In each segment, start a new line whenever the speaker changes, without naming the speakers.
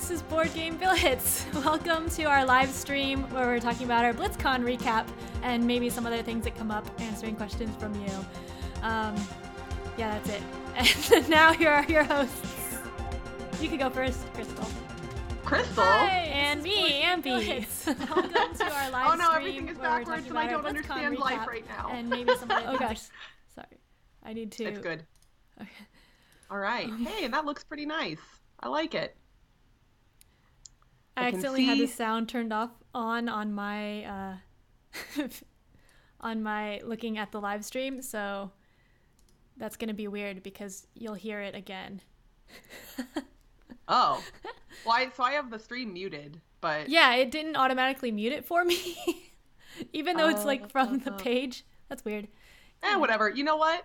this is Board Game Blitz. Welcome to our live stream where we're talking about our Blitz Con recap and maybe some other things that come up, answering questions from you. Yeah, that's it. And now here are your hosts. You can go first, Crystal.
Crystal?
Hi, and me, Ambi. Welcome to our live stream.
Oh no, everything is backwards and I don't understand life right now.
And maybe some other things. Oh gosh, sorry. I need to...
It's good.
Okay.
All right. Hey, and that looks pretty nice. I like it.
I accidentally had the sound turned off on my on my looking at the live stream, so that's gonna be weird because you'll hear it again.
Oh, well, so I have the stream muted, but
yeah, it didn't automatically mute it for me, even though it's like from the page. That's weird.
Whatever. You know what?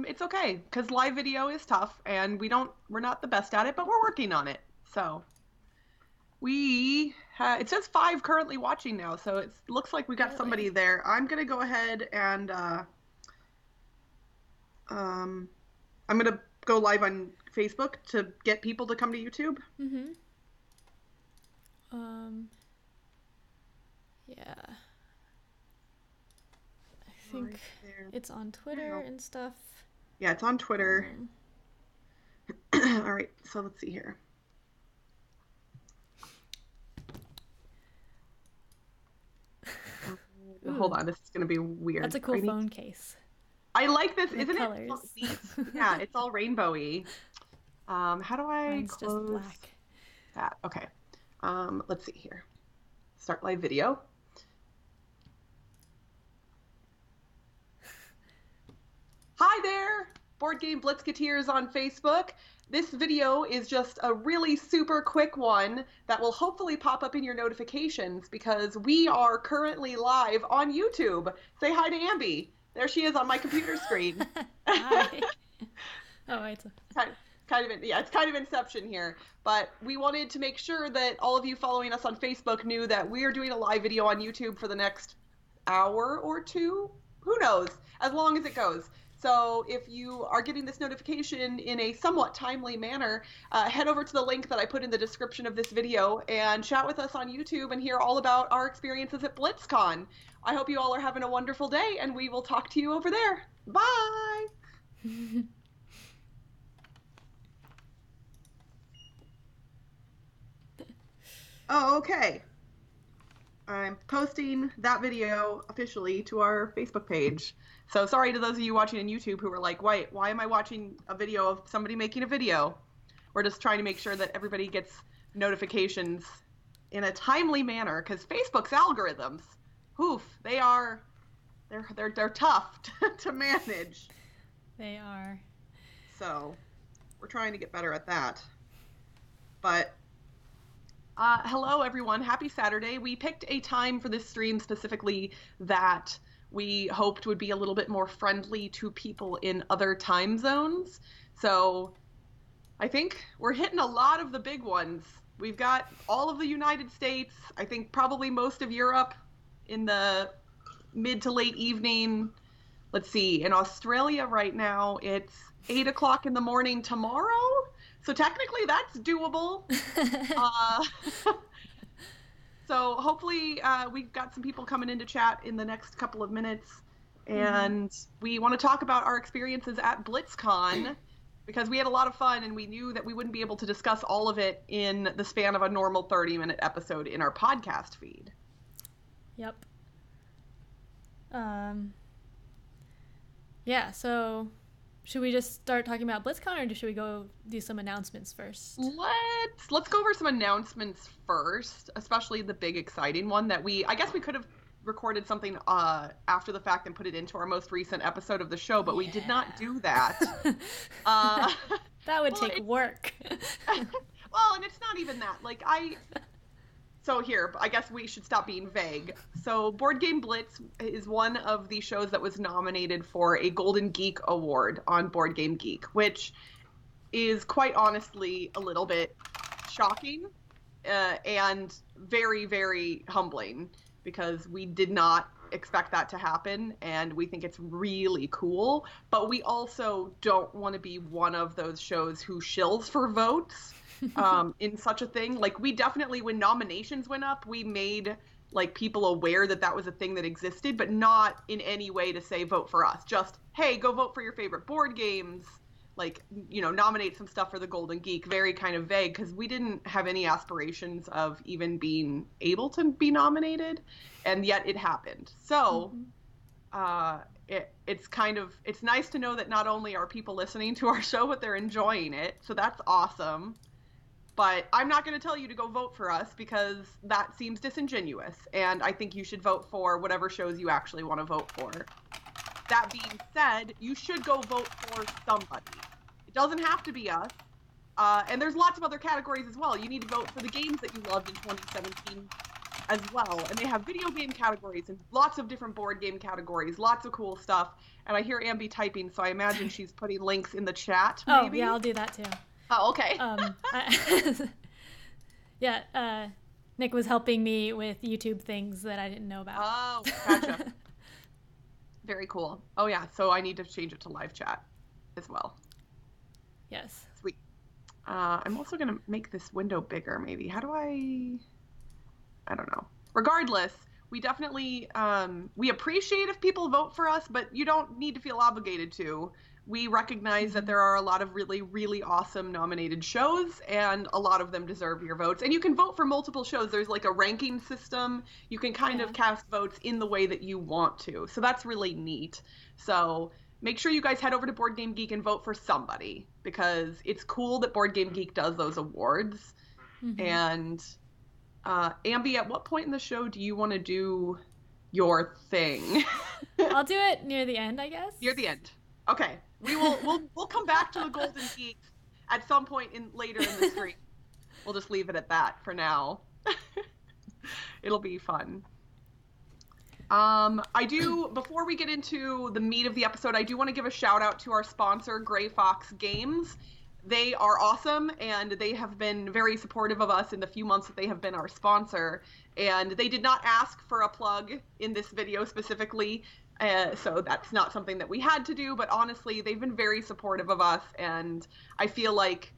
It's okay because live video is tough, and we're not the best at it, but we're working on it. So. It says 5 currently watching now, so it looks like we got somebody there. I'm going to go ahead and I'm going to go live on Facebook to get people to come to YouTube.
Mm-hmm. Yeah. I think it's on Twitter and stuff.
Yeah, it's on Twitter. All right, so let's see here. Hold on, this is going to be weird.
That's a cool phone case.
I like this, isn't
colors.
it? Yeah, it's all rainbowy. How do I
Mine's
close
just black.
that? Okay. Let's see here. Start live video. Hi there, Board Game Blitzketeers on Facebook. This video is just a really super quick one that will hopefully pop up in your notifications because we are currently live on YouTube. Say hi to Ambi. There she is on my computer screen.
Hi. Oh, it's
it's kind of Inception here. But we wanted to make sure that all of you following us on Facebook knew that we are doing a live video on YouTube for the next hour or two. Who knows? As long as it goes. So if you are getting this notification in a somewhat timely manner, head over to the link that I put in the description of this video and chat with us on YouTube and hear all about our experiences at Blitz Con. I hope you all are having a wonderful day, and we will talk to you over there. Bye! Oh, okay. I'm posting that video officially to our Facebook page. So sorry to those of you watching on YouTube who were like, wait, why am I watching a video of somebody making a video? We're just trying to make sure that everybody gets notifications in a timely manner because Facebook's algorithms, they're tough to manage.
They are.
So we're trying to get better at that. But hello everyone, happy Saturday. We picked a time for this stream specifically that we hoped would be a little bit more friendly to people in other time zones. So I think we're hitting a lot of the big ones. We've got all of the United States, I think probably most of Europe in the mid to late evening. Let's see, in Australia right now, it's 8 o'clock in the morning tomorrow. So technically that's doable. So hopefully we've got some people coming into chat in the next couple of minutes. And we want to talk about our experiences at Blitz Con because we had a lot of fun and we knew that we wouldn't be able to discuss all of it in the span of a normal 30-minute episode in our podcast feed.
Yep. Yeah, so should we just start talking about BlitzCon or should we go do some announcements first?
Let's go over some announcements first, especially the big exciting one that I guess we could have recorded something after the fact and put it into our most recent episode of the show, but we did not do that.
That would take work.
Well, and it's not even that. So here, I guess we should stop being vague. So Board Game Blitz is one of the shows that was nominated for a Golden Geek award on Board Game Geek, which is quite honestly a little bit shocking and very, very humbling because we did not expect that to happen, and we think it's really cool. But we also don't want to be one of those shows who shills for votes in such a thing. Like, we definitely, when nominations went up, we made like people aware that that was a thing that existed, but not in any way to say vote for us. Just, hey, go vote for your favorite board games. Like, you know, nominate some stuff for the Golden Geek. Very kind of vague, because we didn't have any aspirations of even being able to be nominated, and yet it happened. So it's nice to know that not only are people listening to our show, but they're enjoying it. So that's awesome. But I'm not going to tell you to go vote for us, because that seems disingenuous, and I think you should vote for whatever shows you actually want to vote for. That being said, you should go vote for somebody. It doesn't have to be us. And there's lots of other categories as well. You need to vote for the games that you loved in 2017 as well. And they have video game categories and lots of different board game categories, lots of cool stuff. And I hear Ambi typing, so I imagine she's putting links in the chat, maybe?
Oh, yeah, I'll do that too.
Oh, okay.
Nick was helping me with YouTube things that I didn't know about.
Oh, gotcha. Very cool. Oh, yeah. So I need to change it to live chat as well.
Yes.
Sweet. I'm also going to make this window bigger, maybe. How do I don't know. Regardless, we definitely, we appreciate if people vote for us, but you don't need to feel obligated to. We recognize that there are a lot of really, really awesome nominated shows, and a lot of them deserve your votes. And you can vote for multiple shows. There's like a ranking system. You can kind of cast votes in the way that you want to. So that's really neat. So make sure you guys head over to Board Game Geek and vote for somebody, because it's cool that Board Game Geek does those awards. And Ambi, at what point in the show do you want to do your thing?
I'll do it near the end, I guess.
Near the end. Okay. We'll come back to the Golden Geek at some point later in the stream. We'll just leave it at that for now. It'll be fun. Before we get into the meat of the episode, I do want to give a shout out to our sponsor, Gray Fox Games. They are awesome, and they have been very supportive of us in the few months that they have been our sponsor. And they did not ask for a plug in this video specifically, so that's not something that we had to do, but honestly, they've been very supportive of us, and I feel like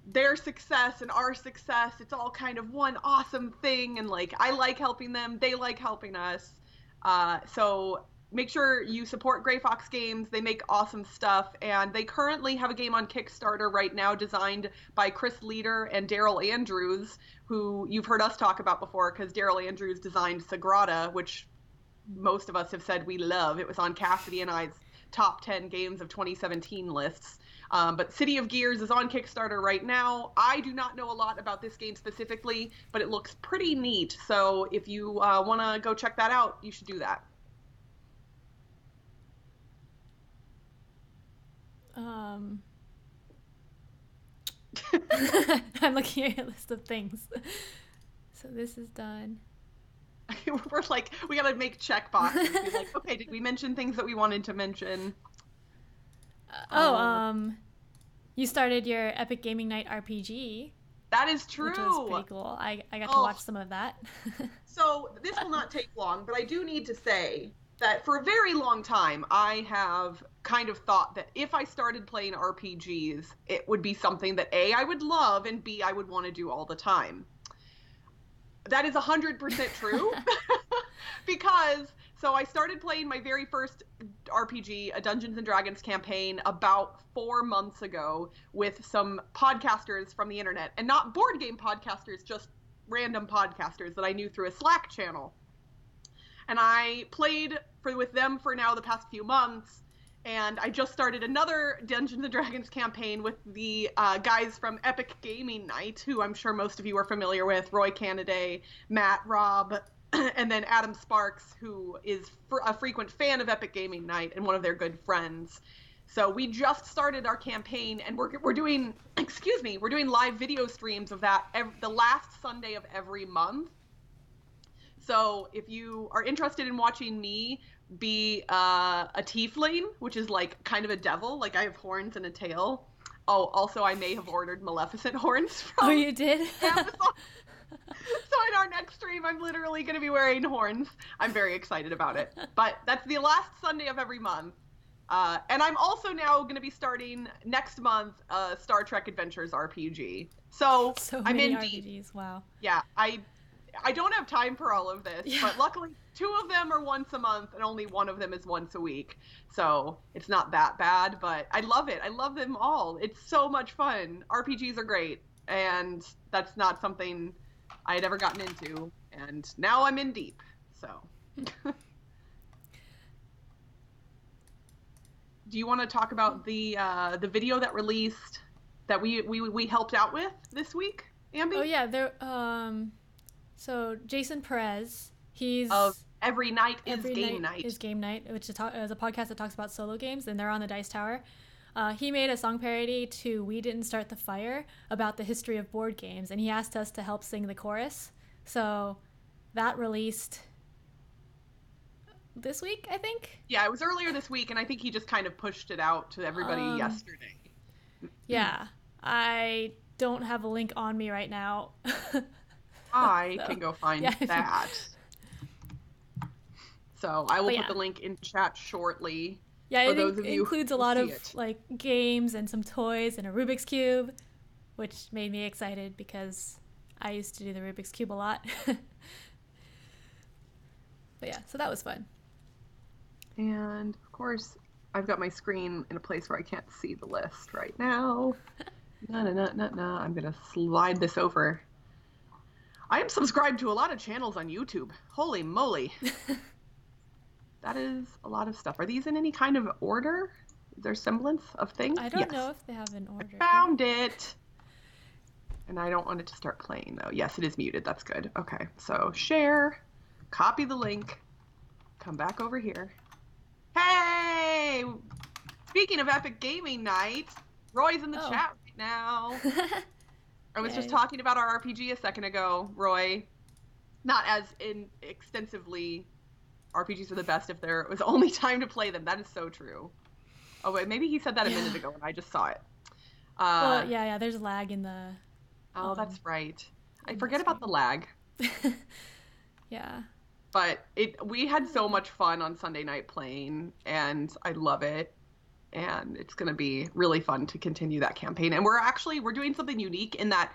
their success and our success, it's all kind of one awesome thing, and like, I like helping them, they like helping us, so make sure you support Gray Fox Games. They make awesome stuff, and they currently have a game on Kickstarter right now designed by Chris Leader and Daryl Andrews, who you've heard us talk about before, because Daryl Andrews designed Sagrada, which most of us have said we love. It was on Cassidy and I's top 10 games of 2017 lists. But City of Gears is on Kickstarter right now. I do not know a lot about this game specifically, but it looks pretty neat. So if you want to go check that out, you should do that.
I'm looking at your list of things. So this is done.
We're like, we gotta make check boxes. Be like, okay, did we mention things that we wanted to mention?
You started your Epic Gaming Night RPG.
That is true.
Which was pretty cool. I got to watch some of that.
So this will not take long, but I do need to say that for a very long time, I have kind of thought that if I started playing RPGs, it would be something that A, I would love, and B, I would want to do all the time. That is 100% true. Because, so I started playing my very first RPG, a Dungeons & Dragons campaign, about 4 months ago with some podcasters from the internet. And not board game podcasters, just random podcasters that I knew through a Slack channel. And I played with them for now the past few months. And I just started another Dungeons & Dragons campaign with the guys from Epic Gaming Night, who I'm sure most of you are familiar with, Roy Cannaday, Matt, Rob, and then Adam Sparks, who is a frequent fan of Epic Gaming Night and one of their good friends. So we just started our campaign, and we're doing, we're doing live video streams of that the last Sunday of every month. So if you are interested in watching me be a tiefling, which is like kind of a devil, like I have horns and a tail. Oh, also I may have ordered Maleficent horns from
you did?
Amazon. in our next stream, I'm literally going to be wearing horns. I'm very excited about it. But that's the last Sunday of every month. And I'm also now going to be starting next month Star Trek Adventures RPG. So I'm
many
in
RPGs.
deep.
Wow.
Yeah, I don't have time for all of this, but luckily 2 of them are once a month and only 1 of them is once a week. So it's not that bad, but I love it. I love them all. It's so much fun. RPGs are great, and that's not something I had ever gotten into, and now I'm in deep. So do you want to talk about the video that released that we helped out with this week, Ambi?
Oh yeah, there so Jason Perez, he's
of Every Night is Game Night.
Is Game Night, which is a podcast that talks about solo games, and they're on the Dice Tower. He made a song parody to We Didn't Start the Fire about the history of board games, and he asked us to help sing the chorus. So that released this week, I think?
Yeah, it was earlier this week, and I think he just kind of pushed it out to everybody yesterday.
Yeah, I don't have a link on me right now.
I can go find that. So I will put the link in chat shortly.
Yeah, it includes a lot of like games and some toys and a Rubik's Cube, which made me excited because I used to do the Rubik's Cube a lot. But yeah, so that was fun.
And of course, I've got my screen in a place where I can't see the list right now. I'm going to slide this over. I am subscribed to a lot of channels on YouTube. Holy moly. That is a lot of stuff. Are these in any kind of order? Is there semblance of things?
I don't know if they have an order.
I found it. And I don't want it to start playing, though. Yes, it is muted. That's good. Okay, so share, copy the link, come back over here. Hey! Speaking of Epic Gaming Night, Roy's in the chat right now. I was just talking about our RPG a second ago, Roy. Not as extensively. RPGs are the best if there was only time to play them. That is so true. Oh, wait, maybe he said that a minute ago and I just saw it.
Well, yeah, there's lag in the...
Oh, that's right. I forget about the lag.
Yeah.
But we had so much fun on Sunday night playing, and I love it. And it's going to be really fun to continue that campaign. And we're doing something unique in that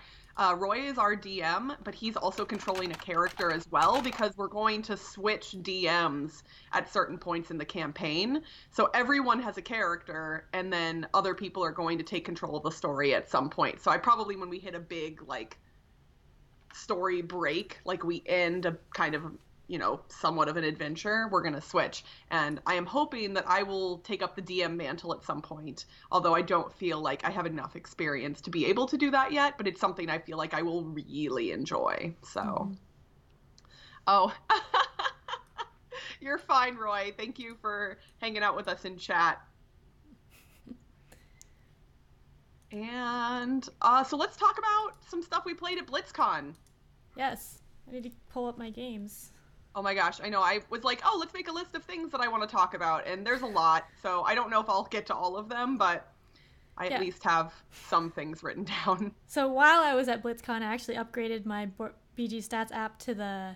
Roy is our DM, but he's also controlling a character as well, because we're going to switch DMs at certain points in the campaign. So everyone has a character, and then other people are going to take control of the story at some point. So when we hit a big, like, story break, like we end a kind of, somewhat of an adventure, we're going to switch. And I am hoping that I will take up the DM mantle at some point, although I don't feel like I have enough experience to be able to do that yet, but it's something I feel like I will really enjoy. So, Oh, you're fine, Roy. Thank you for hanging out with us in chat. And so let's talk about some stuff we played at Blitz Con.
Yes. I need to pull up my games.
Oh my gosh, I know. I was like, let's make a list of things that I want to talk about. And there's a lot, so I don't know if I'll get to all of them, but I at least have some things written down.
So while I was at BlitzCon, I actually upgraded my BG Stats app to the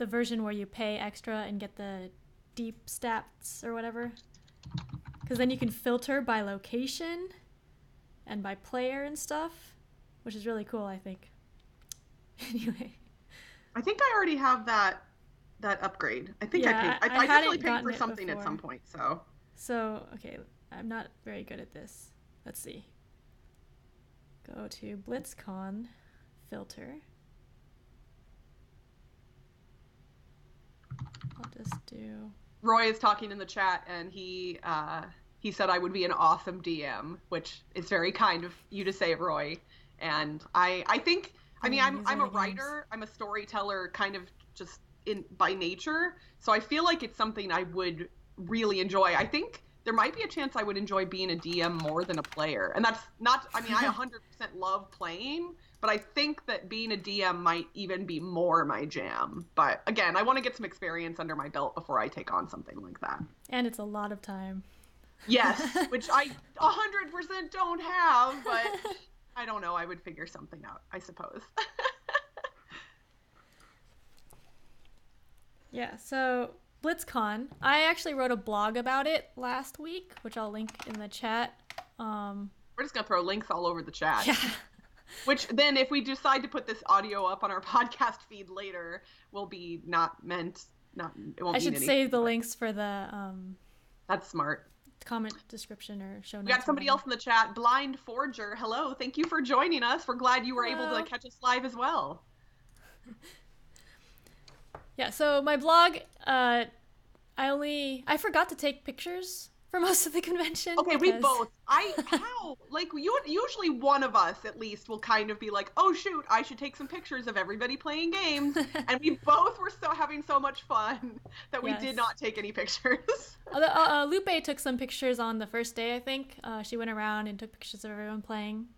version where you pay extra and get the deep stats or whatever. Because then you can filter by location and by player and stuff, which is really cool, I think. Anyway.
I think I already have that upgrade. I think I definitely paid for something at some point, so.
So, okay, I'm not very good at this. Let's see. Go to BlitzCon, filter. I'll just do...
Roy is talking in the chat, and he said I would be an awesome DM, which is very kind of you to say, Roy. And I think... I'm a writer, I'm a storyteller kind of just by nature, so I feel like it's something I would really enjoy. I think there might be a chance I would enjoy being a DM more than a player. And that's not, I 100% love playing, but I think that being a DM might even be more my jam. But again, I want to get some experience under my belt before I take on something like that.
And it's a lot of time.
Yes, which I 100% don't have, but I don't know. I would figure something out, I suppose.
Yeah, so Blitz Con, I actually wrote a blog about it last week, which I'll link in the chat.
We're just going to throw links all over the chat.
Yeah.
Which then, if we decide to put this audio up on our podcast feed later, will be it won't
I should save the links for the
That's smart.
comment description or show notes.
We got somebody else in the chat, Blind Forger. Hello, thank you for joining us. We're glad you were able to catch us live as well.
Yeah, so my blog, I forgot to take pictures for most of the convention.
Okay, we both. Usually one of us at least will kind of be like, oh shoot, I should take some pictures of everybody playing games. And we both were having so much fun that we did not take any pictures.
Lupe took some pictures on the first day, I think. She went around and took pictures of everyone playing.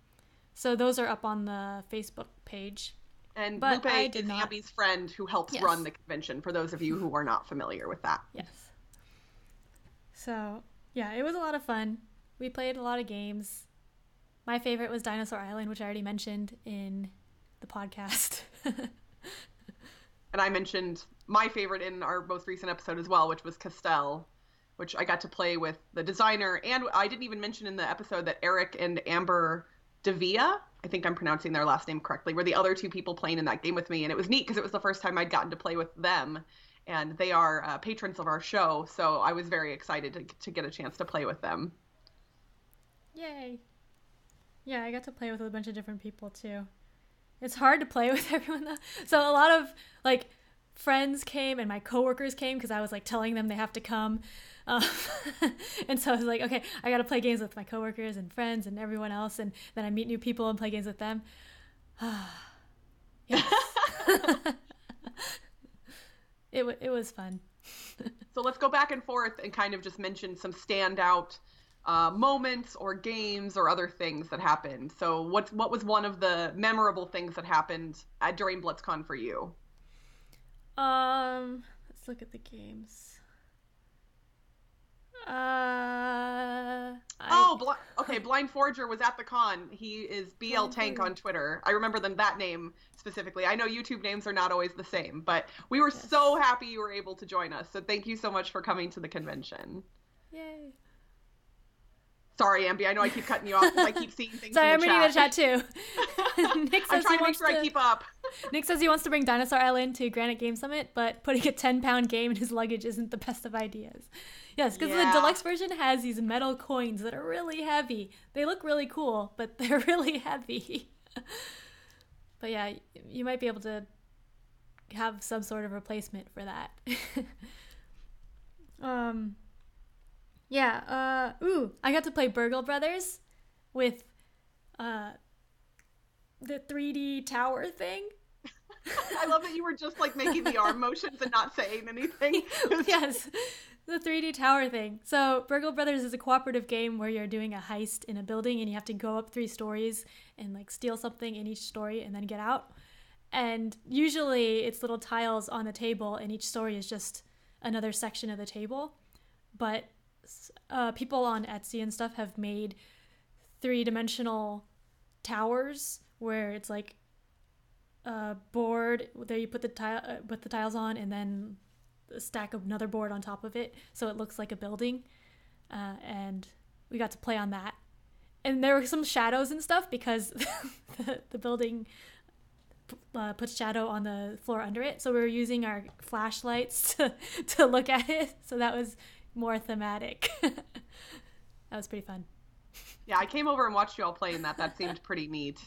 So those are up on the Facebook page.
And Lupe is Ambi's friend who helps run the convention, for those of you who are not familiar with that.
Yes. So, yeah, it was a lot of fun. We played a lot of games. My favorite was Dinosaur Island, which I already mentioned in the podcast.
And I mentioned my favorite in our most recent episode as well, which was Castell, which I got to play with the designer. And I didn't even mention in the episode that Eric and Amber Davia, I think I'm pronouncing their last name correctly, were the other two people playing in that game with me. And it was neat because it was the first time I'd gotten to play with them. And they are patrons of our show, so I was very excited to get a chance to play with them.
Yay. Yeah, I got to play with a bunch of different people, too. It's hard to play with everyone, though. So a lot of, friends came and my coworkers came because I was, telling them they have to come. And so I was like, okay, I got to play games with my coworkers and friends and everyone else, and then I meet new people and play games with them. Yes. It was fun.
So let's go back and forth and kind of just mention some standout moments or games or other things that happened. So what was one of the memorable things that happened during BlitzCon for you?
Let's look at the games.
Blind Forger was at the con. He is BL Tank on Twitter. I remember that name specifically. I know YouTube names are not always the same, but we were so happy you were able to join us. So thank you so much for coming to the convention.
Yay.
Sorry, Ambi. I know I keep cutting you off because I keep seeing things
Sorry,
in the chat.
I'm reading the chat too. Nick says
I'm trying to make sure I keep up.
Nick says he wants to bring Dinosaur Island to Granite Game Summit, but putting a 10-pound game in his luggage isn't the best of ideas. Yes, because the deluxe version has these metal coins that are really heavy. They look really cool, but they're really heavy. But yeah, you might be able to have some sort of replacement for that. I got to play Burgle Brothers with the 3D tower thing.
I love that you were just making the arm motions and not saying anything.
Yes, the 3D tower thing. So Burgle Brothers is a cooperative game where you're doing a heist in a building and you have to go up 3 stories and steal something in each story and then get out. And usually it's little tiles on the table and each story is just another section of the table. But people on Etsy and stuff have made 3-dimensional towers where it's a board that you put the tiles on and then a stack of another board on top of it so it looks like a building, and we got to play on that. And there were some shadows and stuff because the building puts shadow on the floor under it, so we were using our flashlights to look at it, so that was more thematic. That was pretty fun.
Yeah, I came over and watched you all playing that. That seemed pretty neat.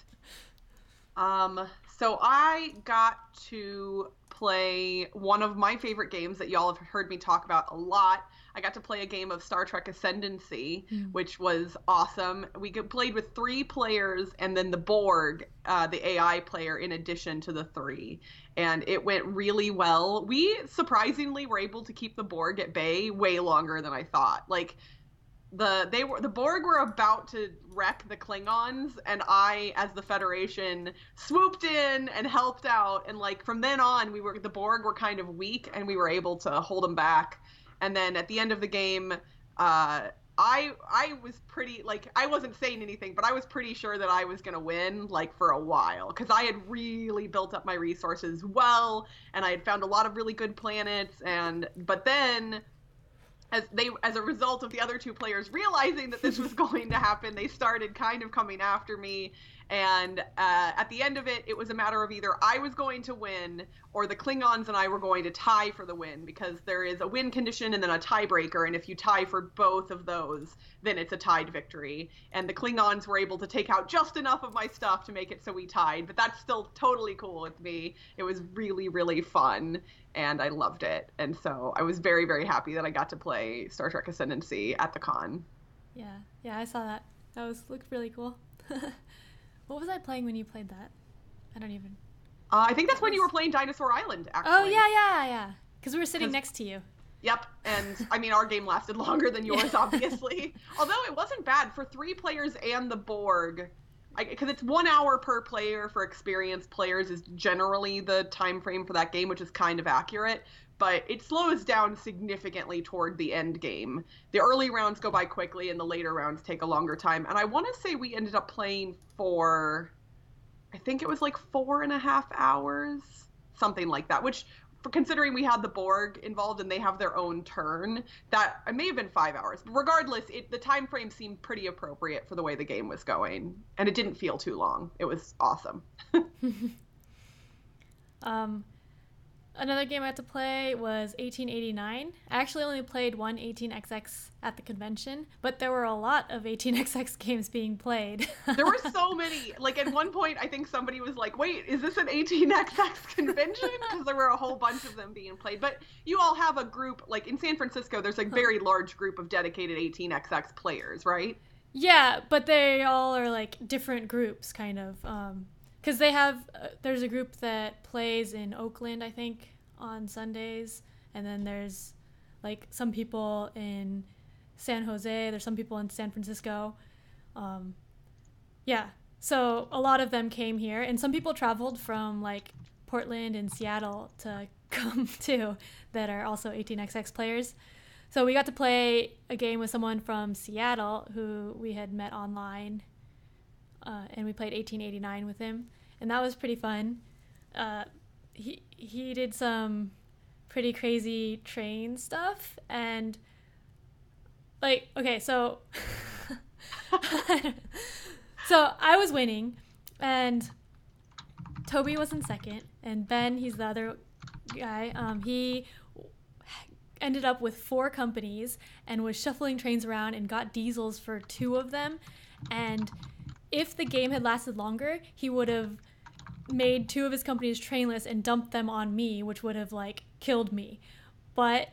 So I got to play one of my favorite games that y'all have heard me talk about a lot. I got to play a game of Star Trek Ascendancy, which was awesome. We played with 3 players and then the Borg, the AI player, in addition to the 3. And it went really well. We surprisingly were able to keep the Borg at bay way longer than I thought. The Borg were about to wreck the Klingons, and I, as the Federation, swooped in and helped out. And from then on, the Borg were kind of weak, and we were able to hold them back. And then at the end of the game, I I was pretty, like, I wasn't saying anything, but I was pretty sure that I was going to win, like, for a while, because I had really built up my resources well, and I had found a lot of really good planets, but then, as a result of the other two players realizing that this was going to happen, they started kind of coming after me, and at the end of it, it was a matter of either I was going to win or the Klingons and I were going to tie for the win, because there is a win condition and then a tiebreaker, and if you tie for both of those, then it's a tied victory. And the Klingons were able to take out just enough of my stuff to make it so we tied, but that's still totally cool with me. It was really, really fun, and I loved it. And so I was very, very happy that I got to play Star Trek Ascendancy at the con.
Yeah, I saw that. Looked really cool. What was I playing when you played that? I don't even...
I think that's when you were playing Dinosaur Island, actually.
Oh, yeah. Because we were sitting next to you.
Yep, and I mean, our game lasted longer than yours, obviously. Although it wasn't bad for 3 players and the Borg, because it's 1 hour per player for experienced players is generally the time frame for that game, which is kind of accurate. But it slows down significantly toward the end game. The early rounds go by quickly, and the later rounds take a longer time. And I want to say we ended up playing for, I think it was like 4.5 hours, something like that. Which, for considering we had the Borg involved and they have their own turn, that it may have been 5 hours. But regardless, the time frame seemed pretty appropriate for the way the game was going, and it didn't feel too long. It was awesome.
Another game I had to play was 1889. I actually only played one 18XX at the convention, but there were a lot of 18XX games being played.
There were so many. Like, at one point, I think somebody was like, wait, is this an 18XX convention? Because there were a whole bunch of them being played. But you all have a group, like in San Francisco, there's a very large group of dedicated 18XX players, right?
Yeah, but they all are like different groups, kind of. Because they have, there's a group that plays in Oakland, I think, on Sundays. And then there's, like, some people in San Jose. There's some people in San Francisco. Yeah. So a lot of them came here. And some people traveled from, like, Portland and Seattle to come, too, that are also 18XX players. So we got to play a game with someone from Seattle who we had met online. And we played 1889 with him, and that was pretty fun. He did some pretty crazy train stuff, and like, okay, so so I was winning, and Toby was in second, and Ben, he's the other guy, he ended up with 4 companies and was shuffling trains around and got diesels for 2 of them, and if the game had lasted longer, he would have made 2 of his companies trainless and dumped them on me, which would have, like, killed me. But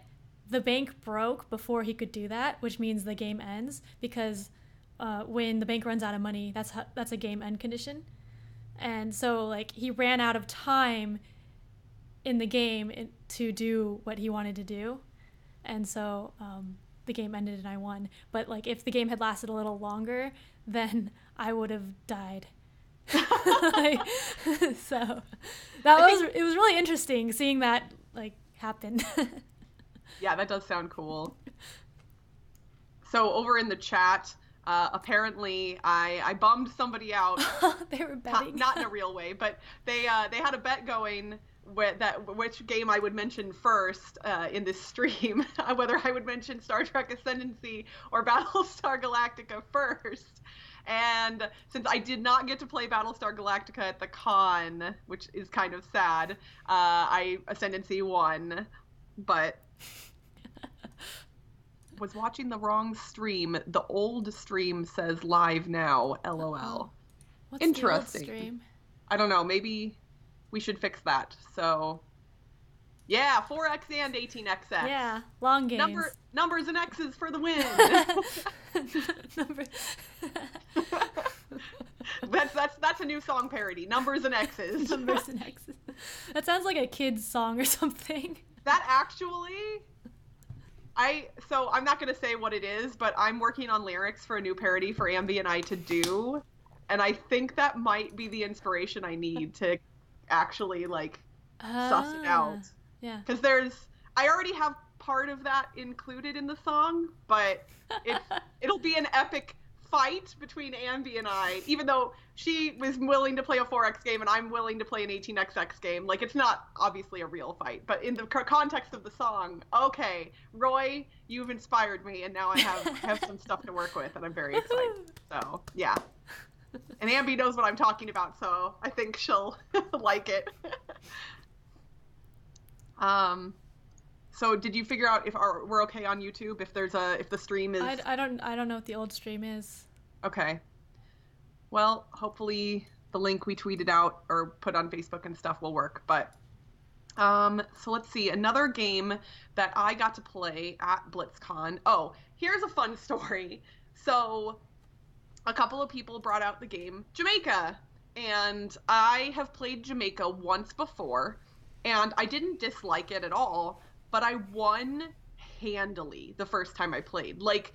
the bank broke before he could do that, which means the game ends, because when the bank runs out of money, that's a game end condition. And so, like, he ran out of time in the game to do what he wanted to do. And so the game ended and I won. But, like, if the game had lasted a little longer, then I would have died. So it was really interesting seeing that, like, happen.
Yeah, that does sound cool. So over in the chat, apparently I bummed somebody out.
They were betting.
Not in a real way, but they had a bet going which game I would mention first in this stream, whether I would mention Star Trek Ascendancy or Battlestar Galactica first. And since I did not get to play Battlestar Galactica at the con, which is kind of sad, Ascendancy won, but was watching the wrong stream. The old stream says live now, LOL.
Oh. What's
interesting.
The old stream?
I don't know, maybe we should fix that. So, yeah, 4X and 18XX.
Yeah, long games.
Numbers and X's for the win. That's a new song parody. Numbers and X's.
Numbers and X's. That sounds like a kid's song or something.
That actually, so I'm not going to say what it is, but I'm working on lyrics for a new parody for Ambi and I to do, and I think that might be the inspiration I need to actually, like, suss it out.
Yeah.
Because I already have part of that included in the song, but it'll be an epic fight between Ambi and I, even though she was willing to play a 4X game and I'm willing to play an 18XX game. Like, it's not obviously a real fight, but in the context of the song, okay, Roy, you've inspired me, and now I have some stuff to work with, and I'm very excited. So, yeah. And Ambi knows what I'm talking about, so I think she'll like it. So did you figure out if we're okay on YouTube? If the stream is...
I don't know what the old stream is.
Okay. Well, hopefully the link we tweeted out or put on Facebook and stuff will work. But so let's see. Another game that I got to play at Blitz Con. Oh, here's a fun story. So a couple of people brought out the game Jamaica, and I have played Jamaica once before, and I didn't dislike it at all. But I won handily the first time I played. Like,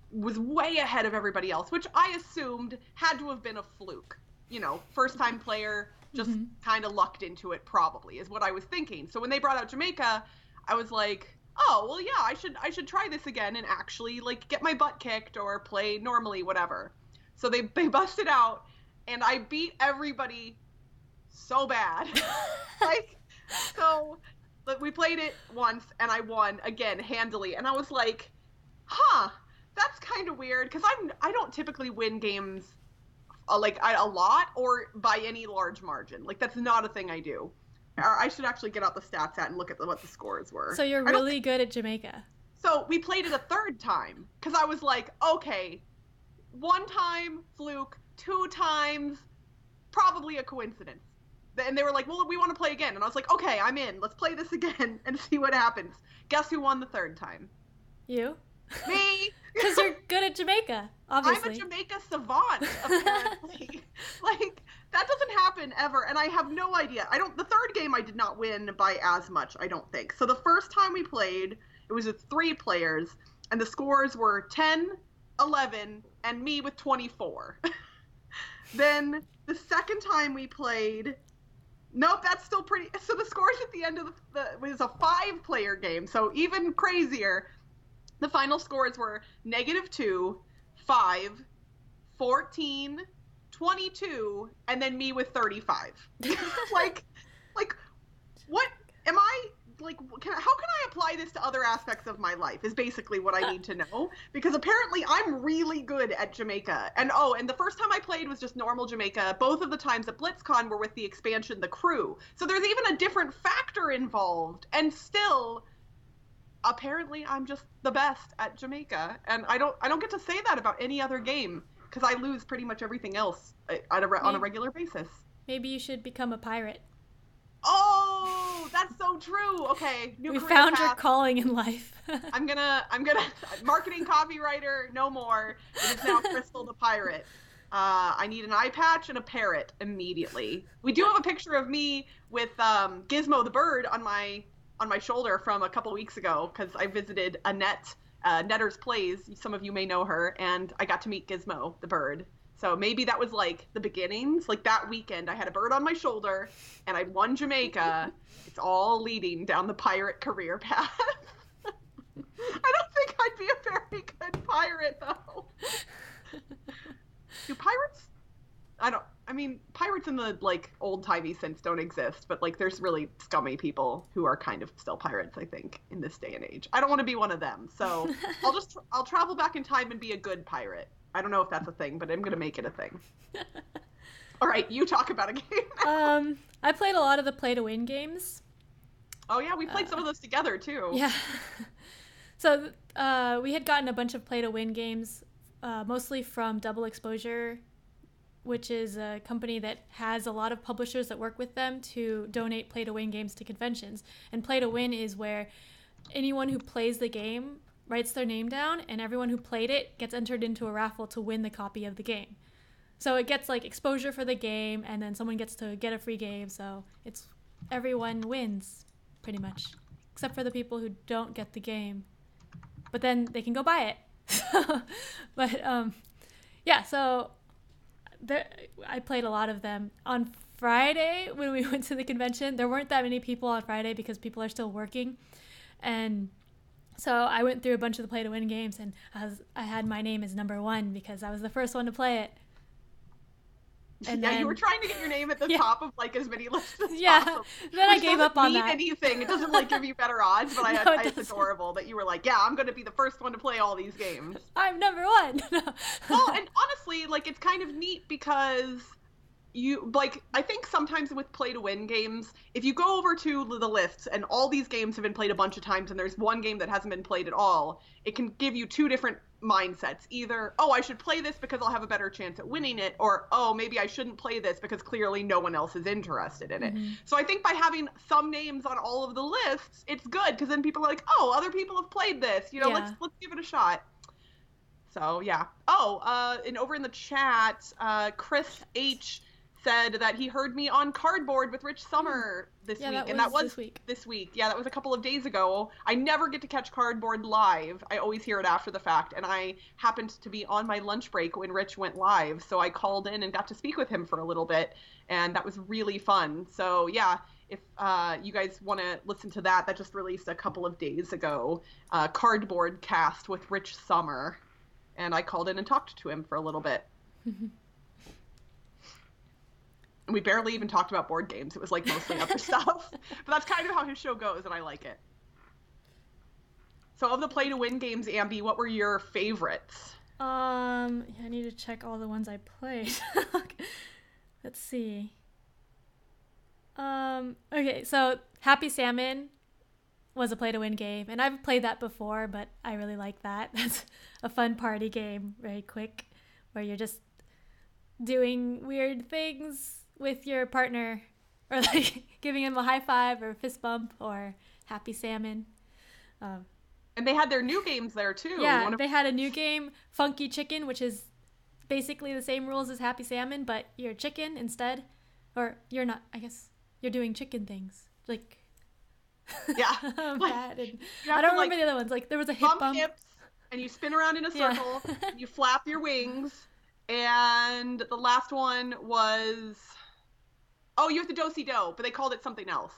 was way ahead of everybody else, which I assumed had to have been a fluke. You know, first time player, just kind of lucked into it probably, is what I was thinking. So when they brought out Jamaica, I was like, oh, well, yeah, I should try this again and actually, like, get my butt kicked or play normally, whatever. So they busted out, and I beat everybody so bad. Like, so... But we played it once, and I won, again, handily. And I was like, huh, that's kind of weird, because I don't typically win games, a lot or by any large margin. Like, that's not a thing I do. I should actually get out the stats and look at what the scores were.
So you're really good at Jamaica.
So we played it a third time, because I was like, okay, 1 time, fluke, 2 times, probably a coincidence. And they were like, well, we want to play again. And I was like, okay, I'm in. Let's play this again and see what happens. Guess who won the third time?
You?
Me!
Because you're good at Jamaica, obviously.
I'm a Jamaica savant, apparently. Like, that doesn't happen ever. And I have no idea. The third game I did not win by as much, I don't think. So the first time we played, it was with 3 players. And the scores were 10, 11, and me with 24. Then the second time we played... Nope, that's still pretty... So the scores at the end of it was a 5-player game, so even crazier. The final scores were -2, 5, 14, 22, and then me with 35. like, what am I... Like, how can I apply this to other aspects of my life is basically what I need to know. Because apparently I'm really good at Jamaica. And the first time I played was just normal Jamaica. Both of the times at BlitzCon were with the expansion, The Crew. So there's even a different factor involved. And still, apparently I'm just the best at Jamaica. And I don't get to say that about any other game. Because I lose pretty much everything else on a regular basis.
Maybe you should become a pirate.
Oh, that's so true. Okay,
we found your calling in life.
I'm gonna marketing copywriter, no more. It is now Crystal the Pirate. I need an eye patch and a parrot immediately. We do have a picture of me with Gizmo the bird on my shoulder from a couple weeks ago because I visited Annette, Netter's Plays. Some of you may know her, and I got to meet Gizmo the bird. So maybe that was like the beginnings. Like that weekend, I had a bird on my shoulder, and I won Jamaica. It's all leading down the pirate career path. I don't think I'd be a very good pirate, though. Do pirates? Pirates in the, like, old-timey sense don't exist, but, like, there's really scummy people who are kind of still pirates, I think, in this day and age. I don't want to be one of them, so I'll travel back in time and be a good pirate. I don't know if that's a thing, but I'm going to make it a thing. All right, you talk about a game.
I played a lot of the play-to-win games.
Oh, yeah, we played some of those together, too.
Yeah. So we had gotten a bunch of play-to-win games, mostly from Double Exposure, which is a company that has a lot of publishers that work with them to donate play-to-win games to conventions. And play-to-win is where anyone who plays the game writes their name down, and everyone who played it gets entered into a raffle to win the copy of the game. So it gets, like, exposure for the game, and then someone gets to get a free game, so it's everyone wins, pretty much. Except for the people who don't get the game. But then they can go buy it. But, yeah, so I played a lot of them. On Friday, when we went to the convention, there weren't that many people on Friday because people are still working, and So I went through a bunch of the play to win games, and I had my name as number 1 because I was the first one to play it.
And then, you were trying to get your name at the top of like as many lists as possible.
Then I gave up on that.
Anything. It doesn't like give you better odds, but it's adorable that you were like, yeah, I'm going to be the first one to play all these games.
I'm number 1.
Well, and honestly, like it's kind of neat because you like I think sometimes with play to win games, if you go over to the lists and all these games have been played a bunch of times and there's one game that hasn't been played at all, it can give you 2 different mindsets. Either, oh, I should play this because I'll have a better chance at winning it, or, oh, maybe I shouldn't play this because clearly no one else is interested in it. So I think by having some names on all of the lists, it's good because then people are like, oh, other people have played this, let's give it a shot. So yeah. And over in the chat, Chris H said that he heard me on Cardboard with Rich Summer this week, and that was this week. Yeah, that was a couple of days ago. I never get to catch Cardboard live. I always hear it after the fact, and I happened to be on my lunch break when Rich went live, so I called in and got to speak with him for a little bit, and that was really fun. So yeah, if you guys want to listen to that just released a couple of days ago, Cardboard Cast with Rich Summer, and I called in and talked to him for a little bit. We barely even talked about board games. It was like mostly other stuff. But that's kind of how his show goes, and I like it. So of the play to win games, Ambi, what were your favorites?
I need to check all the ones I played. Let's see. Okay, so Happy Salmon was a play to win game, and I've played that before, but I really like that. That's a fun party game, very quick, where you're just doing weird things with your partner, or like giving him a high five or a fist bump or Happy Salmon.
And they had their new games there too.
Yeah, they had a new game, Funky Chicken, which is basically the same rules as Happy Salmon, but you're chicken instead. Or you're not, I guess you're doing chicken things. Like,
yeah.
I don't remember the other ones. Like there was a hip bump.
Hips, and you spin around in a circle, you flap your wings, and the last one was... Oh, you have to do-si-do, but they called it something else.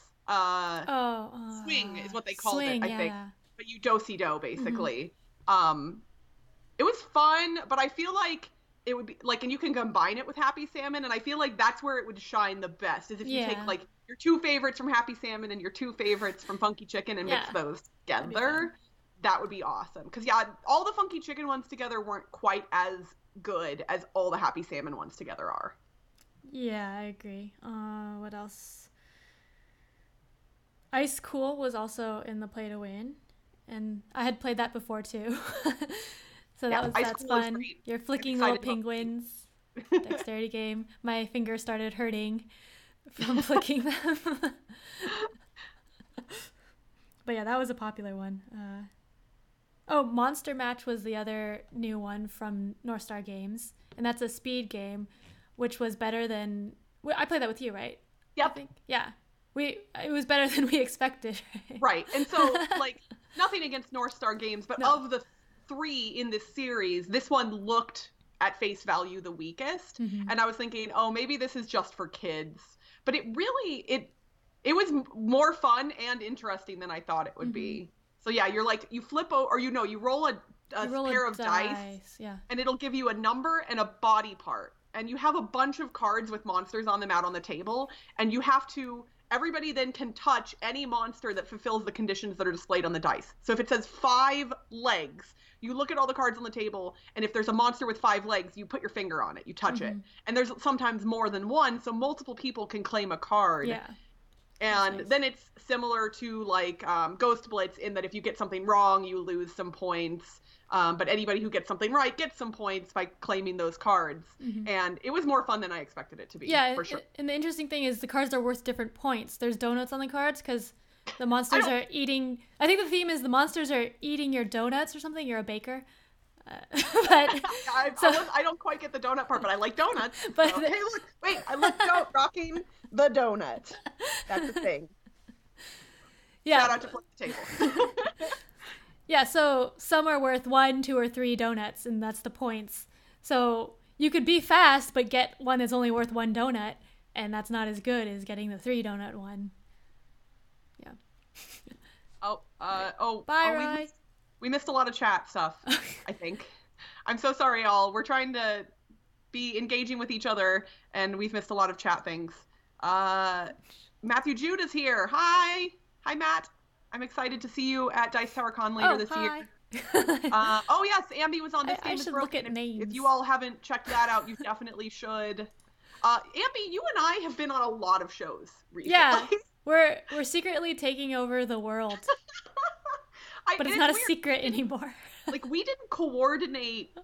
Swing is what they called it, I think. But you do-si-do, basically. It was fun, but I feel like it would be, like, and you can combine it with Happy Salmon, and I feel like that's where it would shine the best, is if you take, like, your 2 favorites from Happy Salmon and your 2 favorites from Funky Chicken and mix those together. That would be awesome. Because, all the Funky Chicken ones together weren't quite as good as all the Happy Salmon ones together are.
Yeah, I agree. What else? Ice Cool was also in the play to win, and I had played that before too. So that's fun. You're flicking little penguins. Dexterity game. My fingers started hurting from flicking them. But yeah, that was a popular one. Monster Match was the other new one from North Star Games, and that's a speed game, which was better than... I played that with you, right?
Yep.
I think. Yeah. It was better than we expected.
Right. And so, like, nothing against North Star Games, but of the 3 in this series, this one looked at face value the weakest. And I was thinking, oh, maybe this is just for kids. But it really, it was more fun and interesting than I thought it would be. So yeah, you're like, you flip or you roll a pair of dice, and it'll give you a number and a body part. And you have a bunch of cards with monsters on them out on the table, and you have to, everybody then can touch any monster that fulfills the conditions that are displayed on the dice. So if it says 5 legs, you look at all the cards on the table, and if there's a monster with 5 legs, you put your finger on it, you touch it. And there's sometimes more than one, so multiple people can claim a card.
Yeah.
And then it's similar to like Ghost Blitz in that if you get something wrong, you lose some points. But anybody who gets something right gets some points by claiming those cards. And it was more fun than I expected it to be.
Yeah,
for sure.
And the interesting thing is the cards are worth different points. There's donuts on the cards because the monsters are eating... I think the theme is the monsters are eating your donuts or something. You're a baker.
I don't quite get the donut part, but I like donuts. But so, hey, look, wait, I look rocking the donut. That's the thing.
Yeah.
Shout out to Flip the Table.
Yeah, so some are worth 1, 2, or 3 donuts, and that's the points. So you could be fast, but get one that's only worth 1 donut, and that's not as good as getting the 3 donut one. Yeah.
Bye, Rye. We missed a lot of chat stuff, I think. I'm so sorry, all. We're trying to be engaging with each other, and we've missed a lot of chat things. Matthew Jude is here. Hi. Hi, Matt. I'm excited to see you at Dice Tower Con later this year. Oh, yes, Ambi was on This Game is Broken. If you all haven't checked that out, you definitely should. Ambi, you and I have been on a lot of shows recently.
Yeah, we're secretly taking over the world. But it's not a secret anymore.
Like, we didn't coordinate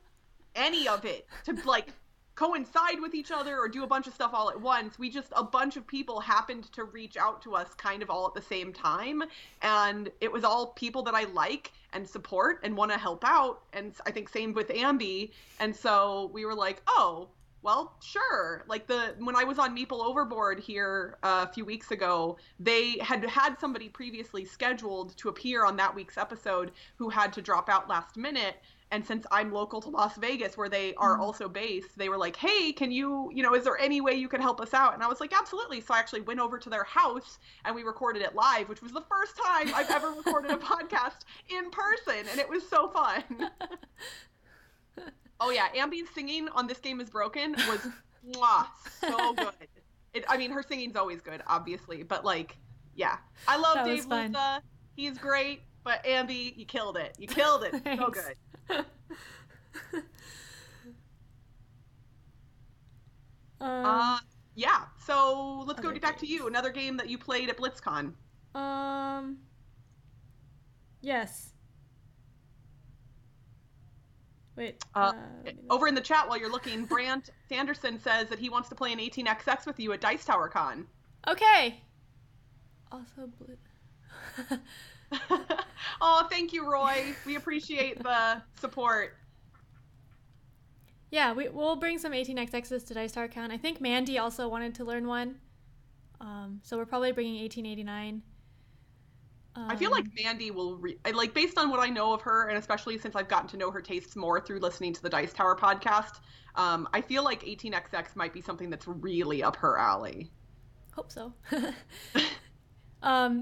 any of it to, like, coincide with each other or do a bunch of stuff all at once. A bunch of people happened to reach out to us kind of all at the same time, and it was all people that I like and support and want to help out, and I think same with Ambi, and so we were like, oh, well, sure. Like, when I was on Meeple Overboard here a few weeks ago, they had somebody previously scheduled to appear on that week's episode who had to drop out last minute. And since I'm local to Las Vegas, where they are also based, they were like, hey, can you, is there any way you can help us out? And I was like, absolutely. So I actually went over to their house and we recorded it live, which was the first time I've ever recorded a podcast in person. And it was so fun. Oh, yeah. Ambi's singing on This Game is Broken was so good. Her singing's always good, obviously. But, like, yeah. I love Dave Luca. He's great. But, Ambi, you killed it. You killed it.
Thanks.
So good. Yeah. So let's go back to you. Another game that you played at Blitz Con.
Yes. Wait.
Over in the chat while you're looking, Brant Sanderson says that he wants to play an 18xx with you at Dice Tower Con.
Okay. Also Blitz.
Oh, thank you, Roy. We appreciate the support.
Yeah, we'll bring some 18xx's to Dice Tower Con. I think Mandy also wanted to learn one. So we're probably bringing 1889.
I feel like Mandy will, based on what I know of her, and especially since I've gotten to know her tastes more through listening to the Dice Tower podcast, I feel like 18xx might be something that's really up her alley.
Hope so.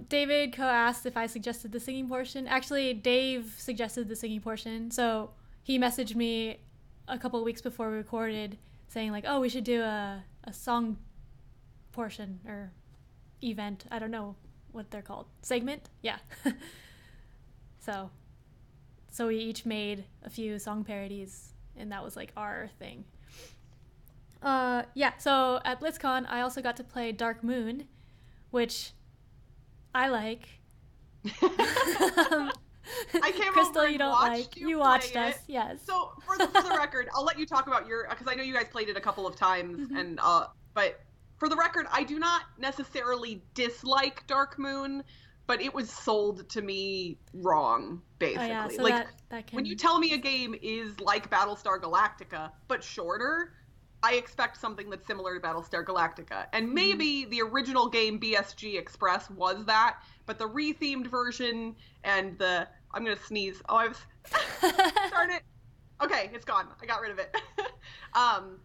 David asked if I suggested the singing portion. Actually, Dave suggested the singing portion. So he messaged me a couple of weeks before we recorded saying, like, oh, we should do a song portion or event. I don't know what they're called. Segment? Yeah. So we each made a few song parodies, and that was, like, our thing. Yeah, so at BlitzCon, I also got to play Dark Moon, which I like.
I came
Crystal,
over and
you don't
watched
like. You watched us,
it.
yes.
So for the record, I'll let you talk about because I know you guys played it a couple of times, and but for the record, I do not necessarily dislike Dark Moon, but it was sold to me wrong, basically.
Oh, yeah, so
like
that can...
when you tell me a game is like Battlestar Galactica but shorter, I expect something that's similar to Battlestar Galactica. And maybe the original game BSG Express was that, but the rethemed version and I'm going to sneeze. Oh, darn it. Okay, it's gone. I got rid of it.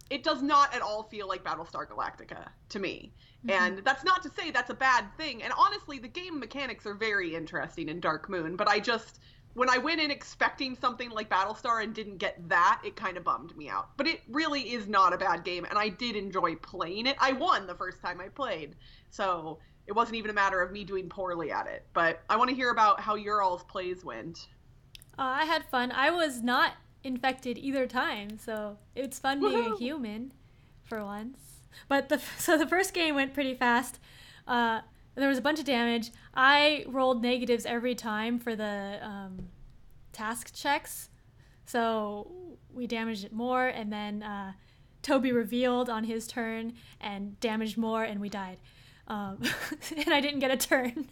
It does not at all feel like Battlestar Galactica to me. And that's not to say that's a bad thing. And honestly, the game mechanics are very interesting in Dark Moon, but when I went in expecting something like Battlestar and didn't get that, it kind of bummed me out. But it really is not a bad game, and I did enjoy playing it. I won the first time I played, so it wasn't even a matter of me doing poorly at it. But I want to hear about how your all's plays went.
I had fun. I was not infected either time, so it's fun being a human for once. But the first game went pretty fast. There was a bunch of damage. I rolled negatives every time for the task checks, so we damaged it more, and then Toby revealed on his turn and damaged more, and we died. And I didn't get a turn.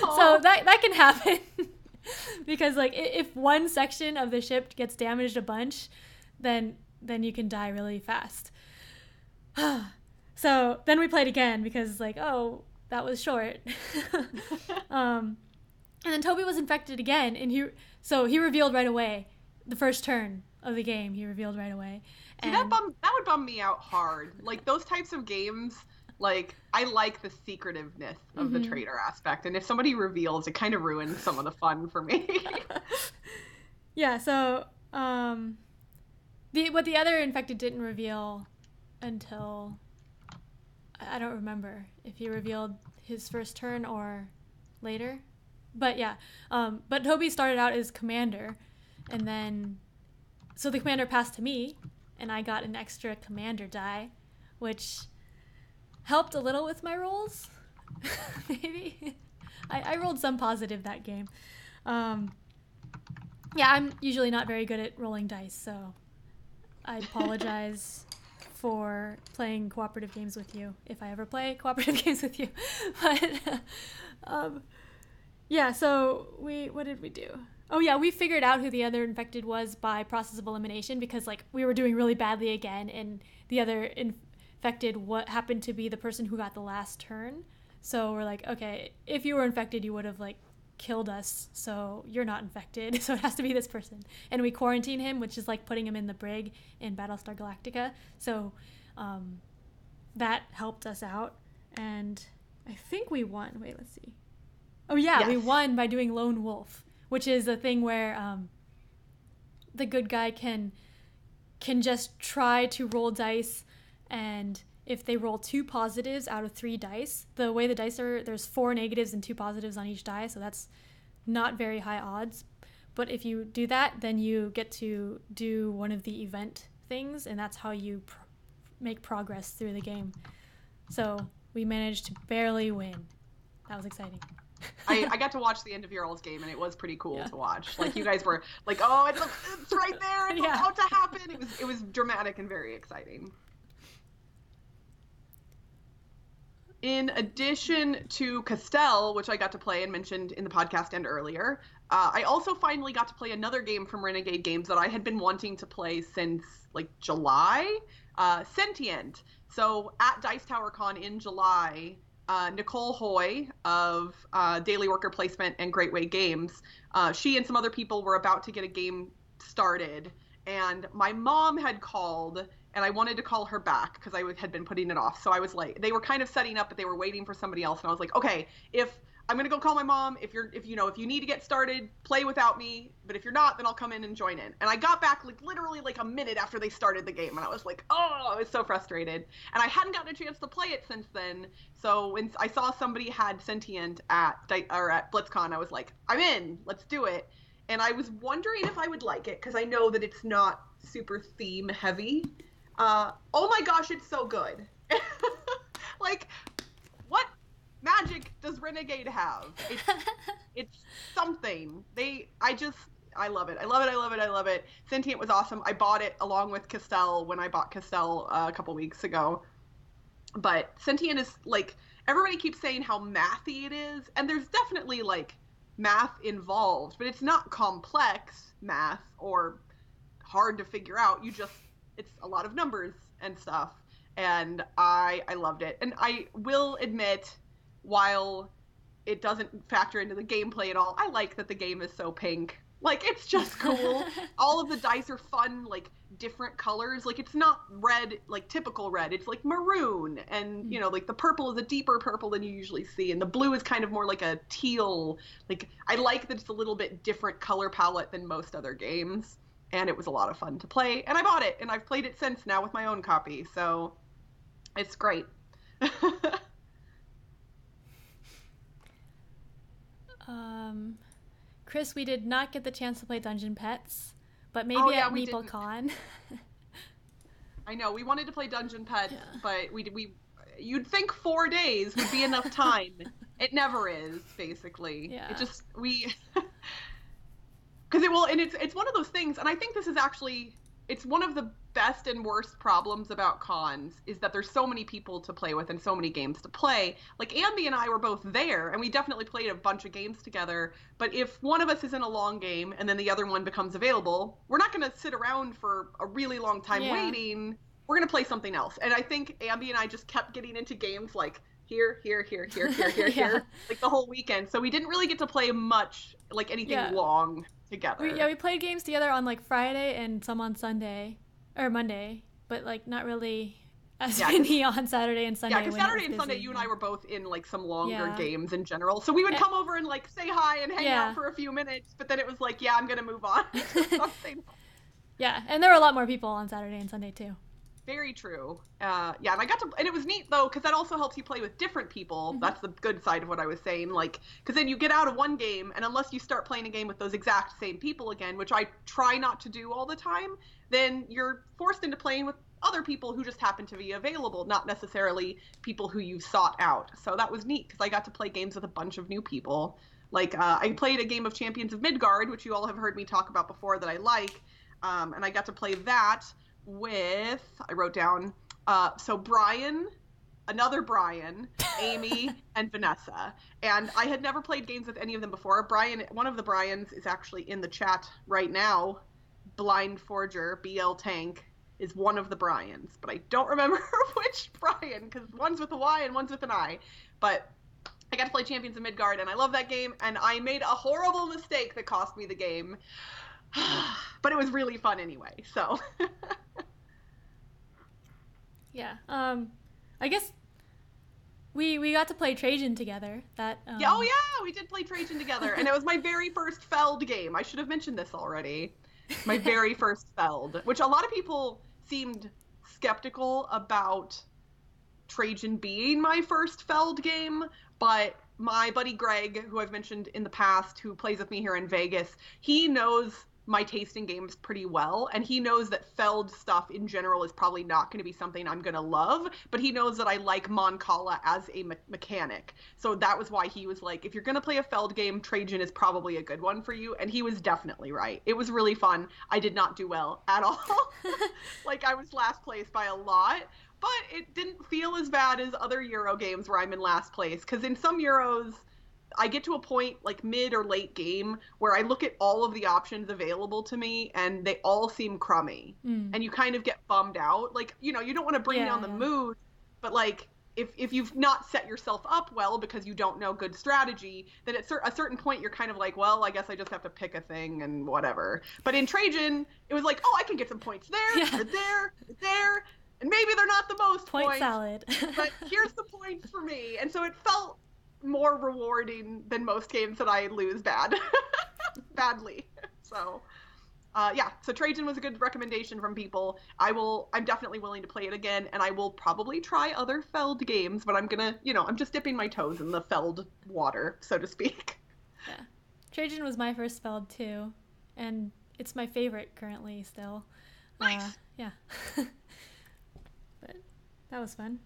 So that can happen. Because, like, if one section of the ship gets damaged a bunch, then you can die really fast. So then we played again because, like, oh, that was short. And then Toby was infected again, and he revealed right away. The first turn of the game, he revealed right away.
See, that would bum me out hard. Like, those types of games, Like, I like the secretiveness of the traitor aspect, and if somebody reveals, it kind of ruins some of the fun for me.
Yeah, so what the other infected didn't reveal until, I don't remember if he revealed his first turn or later, but yeah, but Toby started out as commander, and then so the commander passed to me, and I got an extra commander die, which helped a little with my rolls. Maybe I rolled some positive that game. Yeah, I'm usually not very good at rolling dice, so I apologize for playing cooperative games with you, if I ever play cooperative games with you. But, yeah, so what did we do? Oh, yeah, we figured out who the other infected was by process of elimination because, like, we were doing really badly again, and the other infected what happened to be the person who got the last turn. So we're like, okay, if you were infected, you would have, like, killed us, so you're not infected, so it has to be this person. And we quarantine him, which is like putting him in the brig in Battlestar Galactica. So that helped us out, and I think we won. Wait, let's see. Oh yeah, yes. We won by doing Lone Wolf, which is a thing where the good guy can just try to roll dice, and if they roll 2 positives out of 3 dice, the way the dice are, there's 4 negatives and 2 positives on each die, so that's not very high odds. But if you do that, then you get to do one of the event things, and that's how you make progress through the game. So we managed to barely win. That was exciting.
I got to watch the end of your all's game, and it was pretty cool to watch. Like, you guys were like, oh, it's right there, it's about to happen. It was dramatic and very exciting. In addition to Castell, which I got to play and mentioned in the podcast and earlier, I also finally got to play another game from Renegade Games that I had been wanting to play since, like, July, Sentient. So at Dice Tower Con in July, Nicole Hoy of Daily Worker Placement and Great Way Games, she and some other people were about to get a game started, and my mom had called, and I wanted to call her back because I had been putting it off. So I was like, they were kind of setting up, but they were waiting for somebody else. And I was like, okay, if I'm going to go call my mom, if you need to get started, play without me. But if you're not, then I'll come in and join in. And I got back literally a minute after they started the game. And I was like, oh, I was so frustrated. And I hadn't gotten a chance to play it since then. So when I saw somebody had Sentient at Blitz Con, I was like, I'm in, let's do it. And I was wondering if I would like it because I know that it's not super theme heavy. Oh my gosh, it's so good. Like, what magic does Renegade have? It's something. I love it. I love it. Sentient was awesome. I bought it along with Castell when I bought Castell a couple weeks ago. But Sentient is, like, everybody keeps saying how mathy it is, and there's definitely, like, math involved, but it's not complex math or hard to figure out. It's a lot of numbers and stuff, and I loved it. And I will admit, while it doesn't factor into the gameplay at all, I like that the game is so pink. Like, it's just cool. All of the dice are fun, like, different colors. Like, it's not red, like, typical red. It's, like, maroon, and, like, the purple is a deeper purple than you usually see, and the blue is kind of more like a teal. Like, I like that it's a little bit different color palette than most other games. And it was a lot of fun to play, and I bought it, and I've played it since now with my own copy, so it's great.
Chris, we did not get the chance to play Dungeon Pets, but maybe at MeepleCon.
I know, we wanted to play Dungeon Pets, but you'd think 4 days would be enough time. It never is, basically.
Yeah.
Because it's one of those things, and I think this is actually, it's one of the best and worst problems about cons, is that there's so many people to play with and so many games to play. Like, Ambi and I were both there, and we definitely played a bunch of games together, but if one of us is in a long game and then the other one becomes available, we're not going to sit around for a really long time waiting. We're going to play something else. And I think Ambi and I just kept getting into games like here, like the whole weekend. So we didn't really get to play much, like anything long together.
We played games together on like Friday and some on Sunday or Monday, but like not really as many on Saturday and Sunday.
Yeah, because Saturday and Sunday, you and I were both in like some longer games in general. So we would come over and like say hi and hang out for a few minutes, but then it was like, I'm going to move on to something.
Yeah, and there were a lot more people on Saturday and Sunday too.
Very true. And I got to, and it was neat though, because that also helps you play with different people. Mm-hmm. That's the good side of what I was saying. Like, because then you get out of one game, and unless you start playing a game with those exact same people again, which I try not to do all the time, then you're forced into playing with other people who just happen to be available, not necessarily people who you've sought out. So that was neat, because I got to play games with a bunch of new people. Like, I played a game of Champions of Midgard, which you all have heard me talk about before that I like, and I got to play that with, I wrote down, so Brian, another Brian, Amy, and Vanessa. And I had never played games with any of them before. Brian, one of the Brians is actually in the chat right now. Blind Forger, BL Tank, is one of the Brians. But I don't remember which Brian, because one's with a Y and one's with an I. But I got to play Champions of Midgard, and I love that game. And I made a horrible mistake that cost me the game. But it was really fun anyway, so...
Yeah. I guess we got to play Trajan together. That
we did play Trajan together, and it was my very first Feld game. I should have mentioned this already. My very first Feld, which a lot of people seemed skeptical about Trajan being my first Feld game, but my buddy Greg, who I've mentioned in the past, who plays with me here in Vegas, he knows my taste in games pretty well, and he knows that Feld stuff in general is probably not going to be something I'm going to love, but he knows that I like Mon Cala as a mechanic. So that was why he was like, if you're going to play a Feld game, Trajan is probably a good one for you, and he was definitely right. It was really fun. I did not do well at all. Like, I was last place by a lot, but it didn't feel as bad as other Euro games where I'm in last place, because in some Euros, I get to a point like mid or late game where I look at all of the options available to me and they all seem crummy, and you kind of get bummed out. Like, you know, you don't want to bring down the mood, but like if you've not set yourself up well because you don't know good strategy, then at a certain point you're kind of like, well, I guess I just have to pick a thing and whatever. But in Trajan, it was like, oh, I can get some points there, or there, and maybe they're not the most points,
salad.
but here's the points for me. And so it felt more rewarding than most games that I lose badly. So, so Trajan was a good recommendation from people. I'm definitely willing to play it again, and I will probably try other Feld games, but I'm just dipping my toes in the Feld water, so to speak.
Yeah. Trajan was my first Feld too, and it's my favorite currently still.
Nice.
Yeah. But that was fun.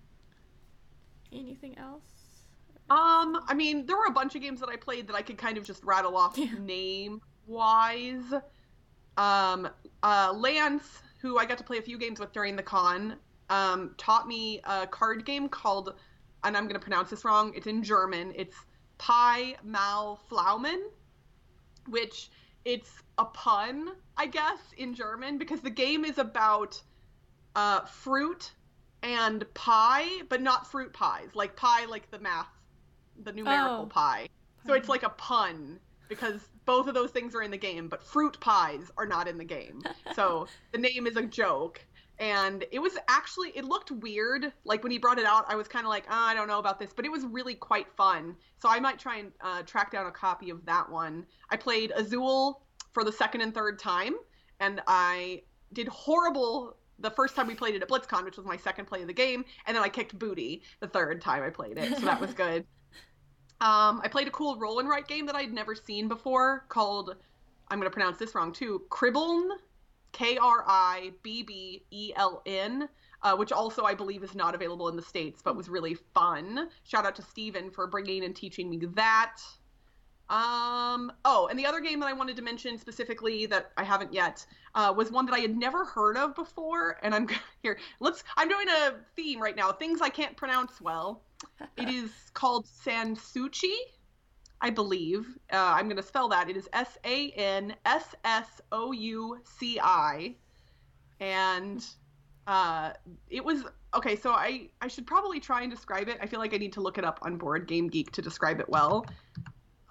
Anything else?
I mean, there were a bunch of games that I played that I could kind of just rattle off name-wise. Lance, who I got to play a few games with during the con, taught me a card game called, and I'm going to pronounce this wrong, it's in German, it's Pi Mal Pflaumen, which it's a pun, I guess, in German, because the game is about fruit and pie, but not fruit pies, like pie like the math, the numerical pi. So it's like a pun, because both of those things are in the game, but fruit pies are not in the game. So the name is a joke. And it looked weird. Like, when he brought it out, I was kind of like, I don't know about this, but it was really quite fun. So I might try and track down a copy of that one. I played Azul for the second and third time, and I did horrible the first time we played it at Blitz Con, which was my second play of the game, and then I kicked booty the third time I played it, so that was good. I played a cool roll and write game that I'd never seen before called, I'm going to pronounce this wrong too, Kribbeln, Kribbeln, which also I believe is not available in the States, but was really fun. Shout out to Steven for bringing and teaching me that. And the other game that I wanted to mention specifically that I haven't yet was one that I had never heard of before, and I'm doing a theme right now, things I can't pronounce well. It is called Sanssouci, I believe. I'm going to spell that. It is Sanssouci, and it was okay. So I should probably try and describe it. I feel like I need to look it up on Board Game Geek to describe it well.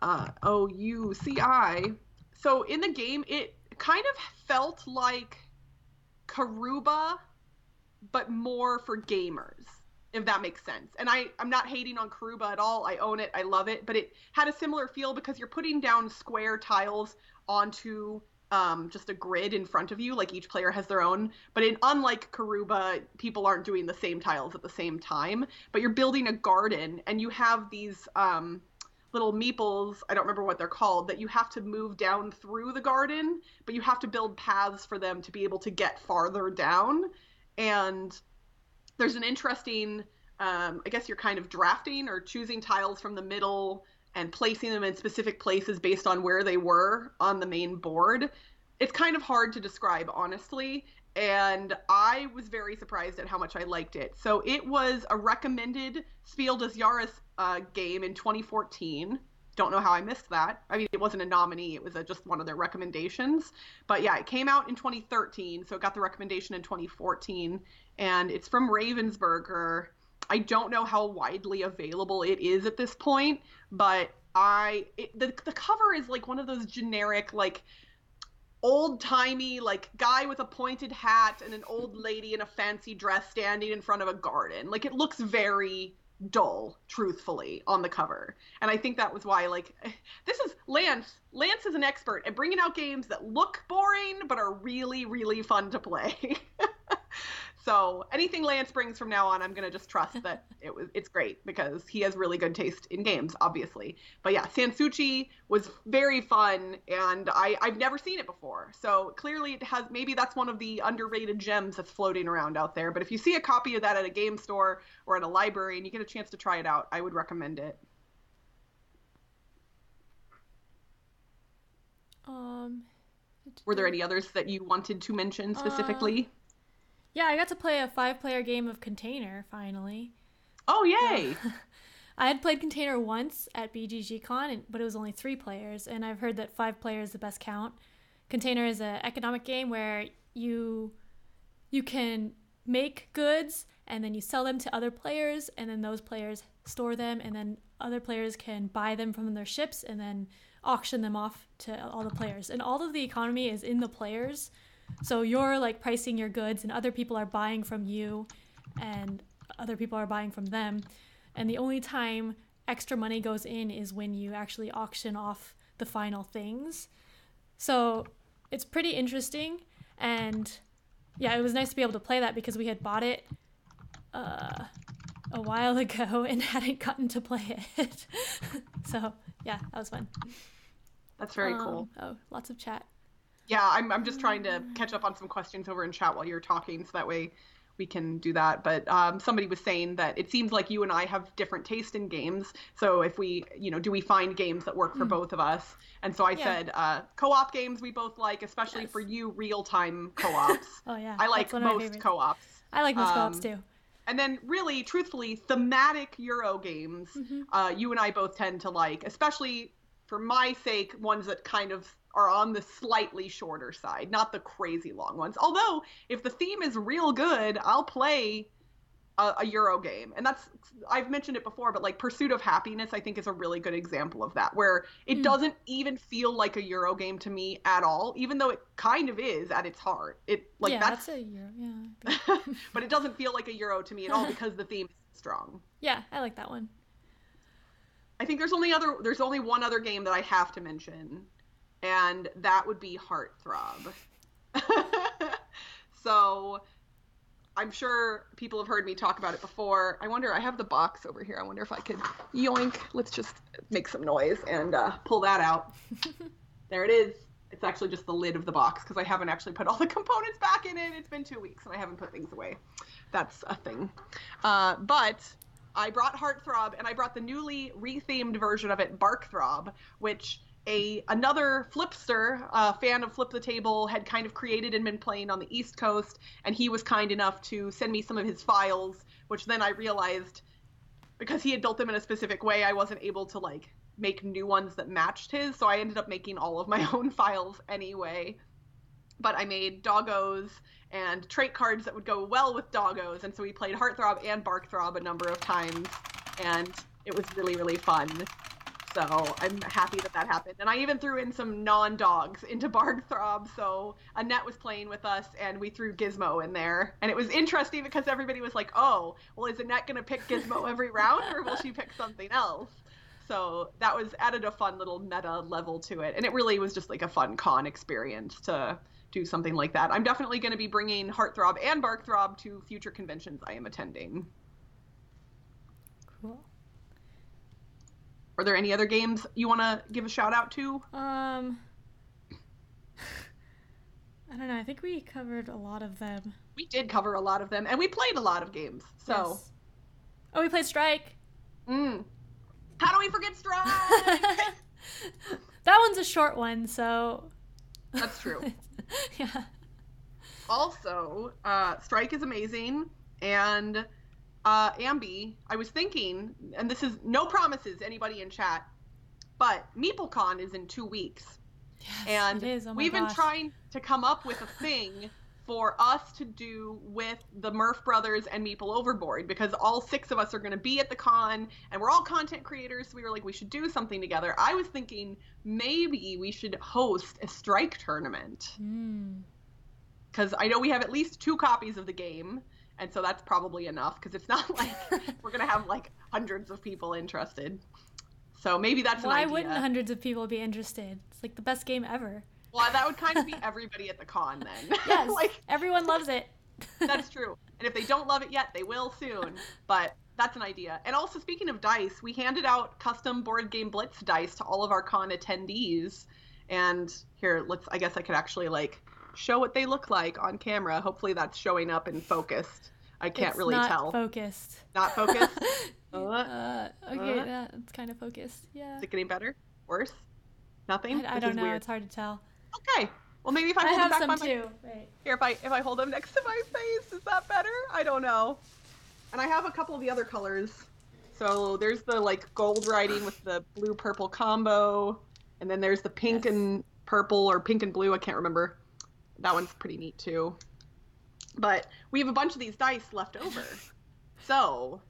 Ouci. So in the game, it kind of felt like Karuba but more for gamers, if that makes sense. And I'm not hating on Karuba at all. I own it. I love it. But it had a similar feel because you're putting down square tiles onto just a grid in front of you. Like each player has their own. But unlike Karuba, people aren't doing the same tiles at the same time. But you're building a garden, and you have these little meeples, I don't remember what they're called, that you have to move down through the garden. But you have to build paths for them to be able to get farther down. And there's an interesting, I guess you're kind of drafting or choosing tiles from the middle and placing them in specific places based on where they were on the main board. It's kind of hard to describe, honestly, and I was very surprised at how much I liked it. So it was a recommended Spiel des Jahres game in 2014. Don't know how I missed that. I mean, it wasn't a nominee. It was just one of their recommendations. But yeah, it came out in 2013, so it got the recommendation in 2014. And it's from Ravensburger. I don't know how widely available it is at this point, but the cover is like one of those generic, like, old-timey, like, guy with a pointed hat and an old lady in a fancy dress standing in front of a garden. Like, it looks very dull, truthfully, on the cover. And I think that was why, like, this is Lance. Lance is an expert at bringing out games that look boring but are really, really fun to play. So anything Lance brings from now on, I'm going to just trust that it's great because he has really good taste in games, obviously. But yeah, Sansuchi was very fun, and I've never seen it before. So clearly it has, maybe that's one of the underrated gems that's floating around out there. But if you see a copy of that at a game store or at a library and you get a chance to try it out, I would recommend it. Were there any others that you wanted to mention specifically?
Yeah, I got to play a 5-player game of Container, finally.
Oh, yay!
I had played Container once at BGG Con, but it was only 3 players, and I've heard that 5 players is the best count. Container is an economic game where you can make goods, and then you sell them to other players, and then those players store them, and then other players can buy them from their ships, and then auction them off to all the players. And all of the economy is in the players. So you're like pricing your goods and other people are buying from you and other people are buying from them. And the only time extra money goes in is when you actually auction off the final things. So it's pretty interesting. And yeah, it was nice to be able to play that because we had bought it a while ago and hadn't gotten to play it. So yeah, that was fun.
That's very cool.
Oh, lots of chat.
Yeah, I'm just trying to catch up on some questions over in chat while you're talking, so that way we can do that. But somebody was saying that it seems like you and I have different taste in games. So if we, do we find games that work for both of us? And so I said co-op games we both like, especially for you, real-time co-ops.
Oh, yeah.
I like most co-ops.
I like most co-ops, too.
And then really, truthfully, thematic Euro games, you and I both tend to like, especially for my sake, ones that kind of are on the slightly shorter side, not the crazy long ones. Although, if the theme is real good, I'll play a Euro game. And I've mentioned it before, but like Pursuit of Happiness, I think is a really good example of that, where it doesn't even feel like a Euro game to me at all, even though it kind of is at its heart. That's a Euro, yeah. But it doesn't feel like a Euro to me at all because the theme is strong.
Yeah, I like that one.
I think there's only one other game that I have to mention, and that would be Heartthrob. So I'm sure people have heard me talk about it before. I have the box over here. I wonder if I could yoink. Let's just make some noise and pull that out. There it is. It's actually just the lid of the box because I haven't actually put all the components back in it. It's been 2 weeks and I haven't put things away. That's a thing. But I brought Heartthrob, and I brought the newly rethemed version of it, Barkthrob, which another Flipster, fan of Flip the Table, had kind of created and been playing on the East Coast, and he was kind enough to send me some of his files, which then I realized, because he had built them in a specific way, I wasn't able to like make new ones that matched his, so I ended up making all of my own files anyway. But I made doggos and trait cards that would go well with doggos, and so we played Heartthrob and Barkthrob a number of times, and it was really, really fun. So I'm happy that happened. And I even threw in some non-dogs into Bargthrob. So Annette was playing with us and we threw Gizmo in there. And it was interesting because everybody was like, oh, well, is Annette going to pick Gizmo every round or will she pick something else? So that added a fun little meta level to it. And it really was just like a fun con experience to do something like that. I'm definitely going to be bringing Heartthrob and Barkthrob to future conventions I am attending.
Cool.
Are there any other games you want to give a shout out to?
I don't know. I think we covered a lot of them.
We did cover a lot of them, and we played a lot of games. So.
Yes. Oh, we played Strike.
How do we forget Strike?
That one's a short one, so.
That's true.
Yeah.
Also, Strike is amazing, and Ambi, I was thinking, and this is no promises, anybody in chat, but MeepleCon is in 2 weeks.
Yes,
and
it is. Oh my
we've
gosh.
been trying to come up with a thing for us to do with the Murph brothers and Meeple Overboard, because all 6 of us are going to be at the con, and we're all content creators, so we were like, we should do something together. I was thinking maybe we should host a Strike tournament. Because I know we have at least 2 copies of the game, and so that's probably enough, because it's not like we're going to have like hundreds of people interested. So maybe that's an idea.
Why wouldn't hundreds of people be interested? It's like the best game ever.
Well, that would kind of be everybody at the con then.
Yes,
like,
everyone loves it.
That's true. And if they don't love it yet, they will soon. But that's an idea. And also, speaking of dice, we handed out custom Board Game Blitz dice to all of our con attendees. And here, I guess I could actually like show what they look like on camera. Hopefully that's showing up and focused. I can't really tell.
Focused.
Not focused?
Okay, that's kind of focused. Yeah.
Is it getting better? Worse? Nothing?
I don't know. Weird. It's hard to tell.
Okay. Well, maybe if I hold
have
them back
some too. Right.
Here, if I hold them next to my face, is that better? I don't know. And I have a couple of the other colors. So there's the like gold writing with the blue-purple combo, and then there's the pink and purple or pink and blue. I can't remember. That one's pretty neat too. But we have a bunch of these dice left over. So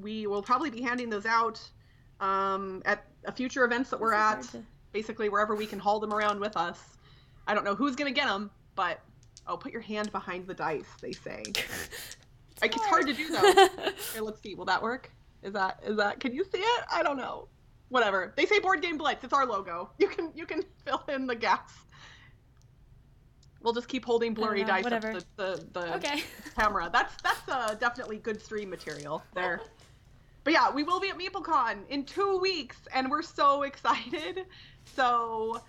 we will probably be handing those out at future events that we're at. Basically wherever we can haul them around with us. I don't know who's going to get them, but put your hand behind the dice, they say. It's hard to do though. Here, let's see. Will that work? Is that can you see it? I don't know. Whatever. They say Board Game Blitz. It's our logo. You can fill in the gaps. We'll just keep holding blurry dice up to the camera. That's definitely good stream material there. But yeah, we will be at MeepleCon in 2 weeks, and we're so excited. So,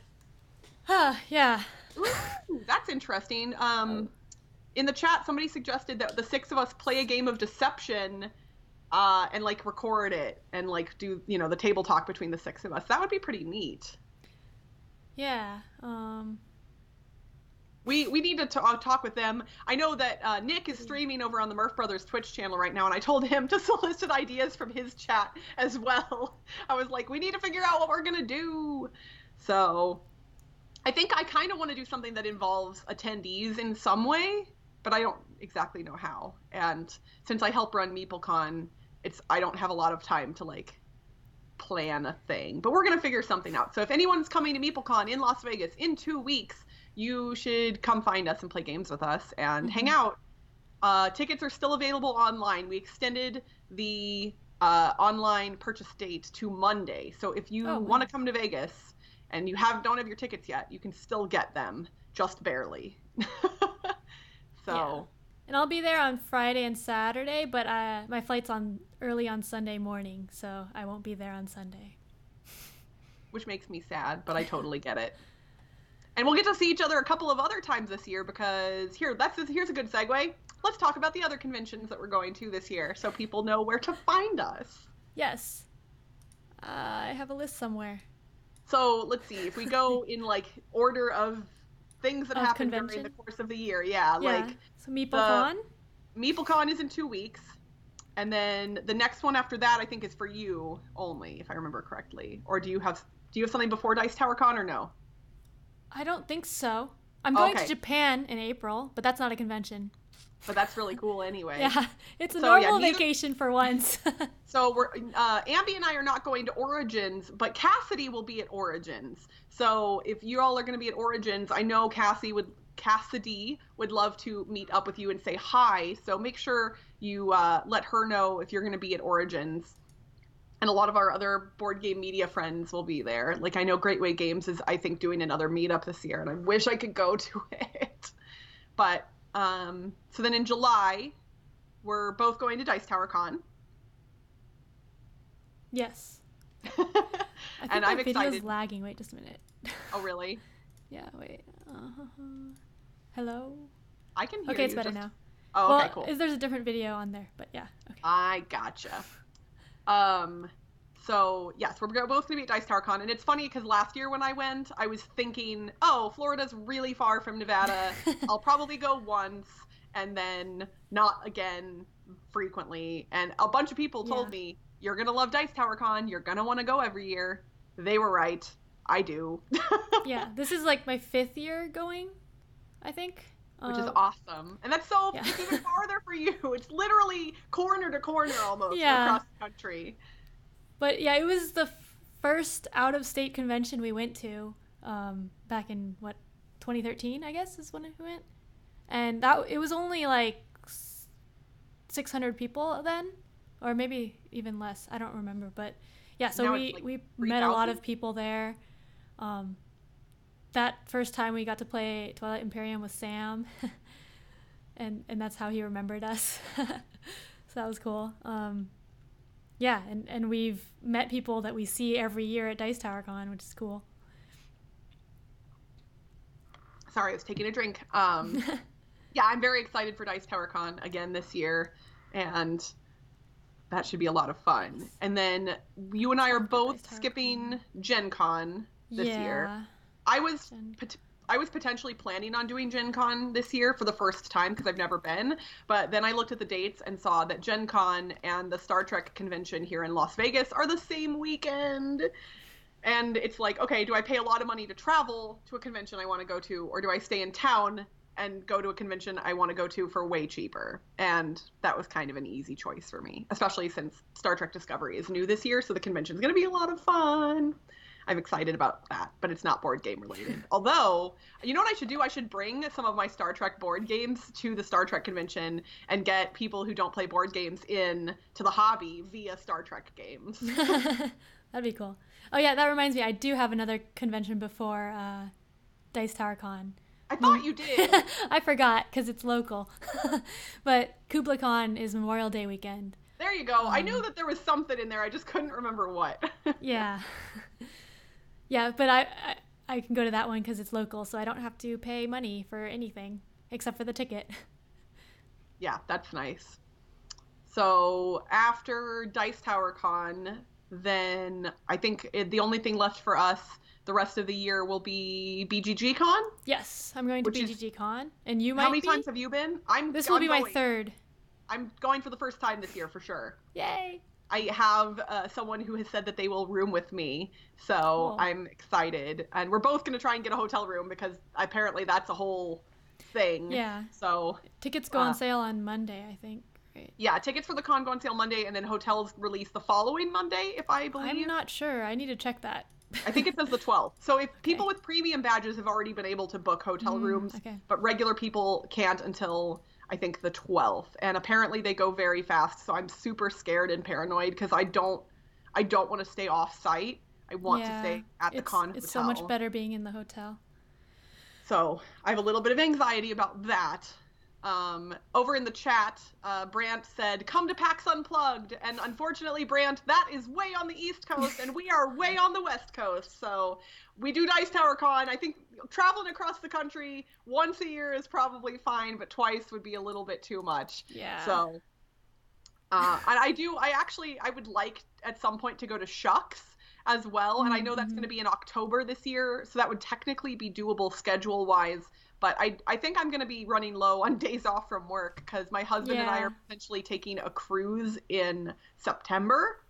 yeah.
Ooh, that's interesting. In the chat, somebody suggested that the 6 of us play a game of Deception, and like record it and like do the table talk between the 6 of us. That would be pretty neat.
Yeah.
We need to talk with them. I know that Nick is streaming over on the Murph Brothers Twitch channel right now, and I told him to solicit ideas from his chat as well. I was like, we need to figure out what we're going to do. So I think I kind of want to do something that involves attendees in some way, but I don't exactly know how. And since I help run MeepleCon, I don't have a lot of time to like plan a thing. But we're going to figure something out. So if anyone's coming to MeepleCon in Las Vegas in 2 weeks, you should come find us and play games with us and hang out. Tickets are still available online. We extended the online purchase date to Monday. So if you want to come to Vegas and you don't have your tickets yet, you can still get them, just barely. So.
And I'll be there on Friday and Saturday, but my flight's early on Sunday morning, so I won't be there on Sunday.
Which makes me sad, but I totally get it. And we'll get to see each other a couple of other times this year because here's a good segue. Let's talk about the other conventions that we're going to this year so people know where to find us.
Yes. I have a list somewhere.
So let's see. If we go in like order of things that happen during the course of the year. Yeah. Like
so MeepleCon?
MeepleCon is in 2 weeks. And then the next one after that I think is for you only, if I remember correctly. Or do you have something before Dice Tower Con or no?
I don't think so. I'm going to Japan in April, but that's not a convention.
but that's really cool anyway.
Yeah, it's a normal vacation for once.
So we're Ambi and I are not going to Origins, but Cassidy will be at Origins. So if you all are going to be at Origins, I know Cassidy would love to meet up with you and say hi. So make sure you let her know if you're going to be at Origins. And a lot of our other board game media friends will be there. Like, I know Great Way Games is, I think, doing another meetup this year, and I wish I could go to it. But, so then in July, we're both going to Dice Tower Con.
Yes. I think
and I'm excited.
Video's lagging. Wait, just a minute.
Oh, really?
Yeah, wait. Hello?
I can hear you.
Okay, it's better now.
Oh, okay, cool.
There's a different video on there, but yeah. Okay.
I gotcha. So yes, we're both going to be at Dice Tower Con, and it's funny because last year when I went, I was thinking, oh, Florida's really far from Nevada. I'll probably go once and then not again frequently. And a bunch of people told me, you're going to love Dice Tower Con. You're going to want to go every year. They were right. I do.
Yeah, this is like my 5th year going, I think.
Which is awesome. And that's it's even farther for you. It's literally corner to corner almost across the country. But
yeah, it was the first out-of-state convention we went to back in, 2013, I guess, is when we went. And it was only like 600 people then, or maybe even less. I don't remember. But yeah, so we met a lot of people there. That first time we got to play Twilight Imperium with Sam, and that's how he remembered us. So that was cool. Yeah, and we've met people that we see every year at Dice Tower Con, which is cool.
Sorry, I was taking a drink. Yeah, I'm very excited for Dice Tower Con again this year, and that should be a lot of fun. And then you and I are both skipping Gen Con this year. I was potentially planning on doing Gen Con this year for the first time because I've never been, but then I looked at the dates and saw that Gen Con and the Star Trek convention here in Las Vegas are the same weekend. And it's like, okay, do I pay a lot of money to travel to a convention I want to go to, or do I stay in town and go to a convention I want to go to for way cheaper? And that was kind of an easy choice for me, especially since Star Trek Discovery is new this year, so the convention's going to be a lot of fun. I'm excited about that, but it's not board game related. Although, you know what I should do? I should bring some of my Star Trek board games to the Star Trek convention and get people who don't play board games in to the hobby via Star Trek games.
That'd be cool. Oh yeah, that reminds me, I do have another convention before Dice Tower Con.
I thought you did.
I forgot because it's local. But Kubla Khan is Memorial Day weekend.
There you go. I knew that there was something in there. I just couldn't remember what.
Yeah. Yeah, but I can go to that one because it's local, so I don't have to pay money for anything except for the ticket.
Yeah, that's nice. So after Dice Tower Con, then I think the only thing left for us the rest of the year will be BGG Con.
Yes, I'm going to BGG Con, and you might.
How many times have you been?
This will be my 3rd.
I'm going for the first time this year for sure.
Yay!
I have someone who has said that they will room with me, so cool. I'm excited. And we're both going to try and get a hotel room because apparently that's a whole thing.
Yeah.
So
tickets go on sale on Monday, I think. Right.
Yeah, tickets for the con go on sale Monday, and then hotels release the following Monday, if I believe.
I'm not sure. I need to check that.
I think it says the 12th. So if people with premium badges have already been able to book hotel rooms, but regular people can't until I think the 12th. And apparently they go very fast, so I'm super scared and paranoid because I don't want to stay off site. I want to stay at the con hotel.
It's so much better being in the hotel.
So I have a little bit of anxiety about that. Over in the chat, Brant said, come to PAX Unplugged. And unfortunately, Brant, that is way on the East Coast and we are way on the West Coast. So we do Dice Tower Con. I think traveling across the country once a year is probably fine, but twice would be a little bit too much.
Yeah.
So, I would like at some point to go to Shucks as well. And I know that's going to be in October this year. So that would technically be doable schedule wise. But I think I'm going to be running low on days off from work because my husband and I are potentially taking a cruise in September.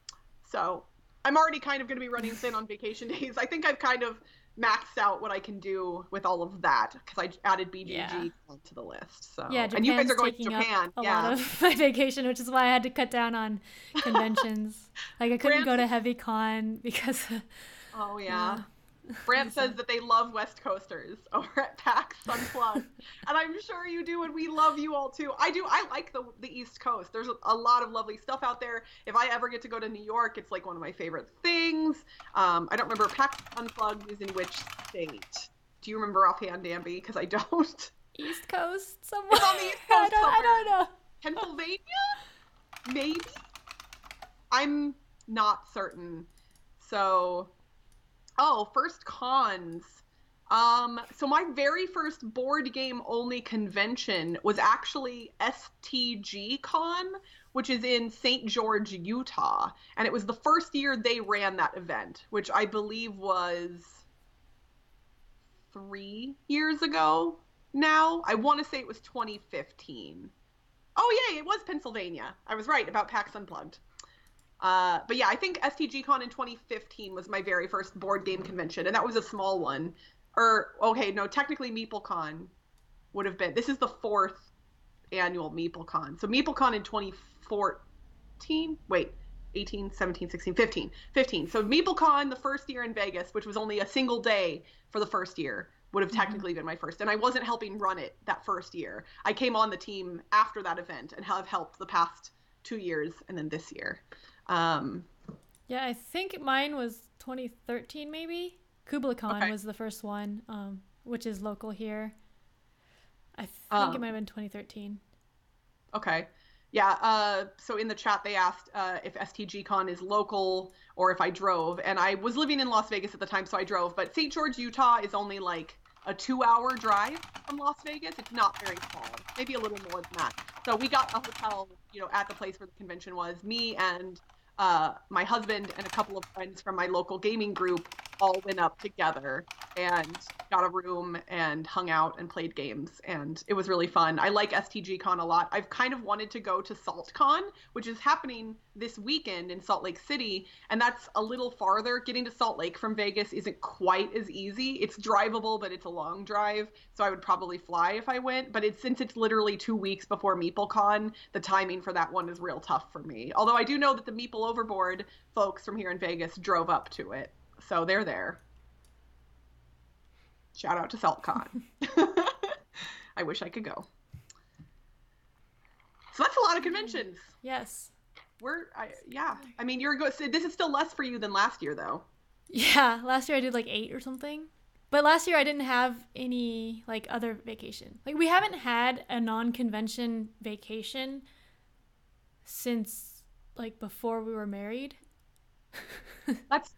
So I'm already kind of going to be running thin on vacation days. I think I've kind of maxed out what I can do with all of that because I added BGG
Yeah.
onto the list. So
Yeah,
and you guys are going to
taking
Japan.
up a
Yeah.
lot of my vacation, which is why I had to cut down on conventions. Like I couldn't go to Heavy Con because
Oh yeah. Brant says that they love West Coasters over at PAX Unplugged. And I'm sure you do, and we love you all too. I do. I like the East Coast. There's a lot of lovely stuff out there. If I ever get to go to New York, it's like one of my favorite things. I don't remember PAX Unplugged is in which state. Do you remember offhand, Danby? Because I don't.
East Coast somewhere.
It's on the East Coast
I don't know.
Pennsylvania? Maybe? I'm not certain. So... Oh, first cons. So my very first board game only convention was actually STG Con, which is in St. George, Utah. And it was the first year they ran that event, which I believe was 3 years ago now. I want to say it was 2015. Oh, yay, it was Pennsylvania. I was right about PAX Unplugged. But yeah, I think STGCon in 2015 was my very first board game convention, and that was a small one. Technically MeepleCon would have been. This is the 4th annual MeepleCon. So MeepleCon in 2014, 18, 17, 16, 15. So MeepleCon the first year in Vegas, which was only a single day for the first year, would have technically been my first. And I wasn't helping run it that first year. I came on the team after that event and have helped the past 2 years and then this year.
Yeah, I think mine was 2013 maybe. KublaCon was the first one, which is local here. I think it might have been 2013.
Okay. Yeah, so in the chat they asked if STGCon is local or if I drove, and I was living in Las Vegas at the time, so I drove, but St. George, Utah is only like a 2-hour drive from Las Vegas. It's not very far, maybe a little more than that. So we got a hotel, at the place where the convention was. Me and my husband and a couple of friends from my local gaming group all went up together and got a room and hung out and played games, and it was really fun. I like STGCon a lot. I've kind of wanted to go to SaltCon, which is happening this weekend in Salt Lake City, and that's a little farther. Getting to Salt Lake from Vegas isn't quite as easy. It's drivable, but it's a long drive, so I would probably fly if I went, but since it's literally 2 weeks before MeepleCon, the timing for that one is real tough for me. Although I do know that the Meeple Overboard folks from here in Vegas drove up to it, so they're there. Shout out to SaltCon. I wish I could go. So that's a lot of conventions.
Yes.
I mean, you're good. So this is still less for you than last year, though.
Yeah, last year I did like 8 or something. But last year I didn't have any like other vacation. Like we haven't had a non-convention vacation since like before we were married.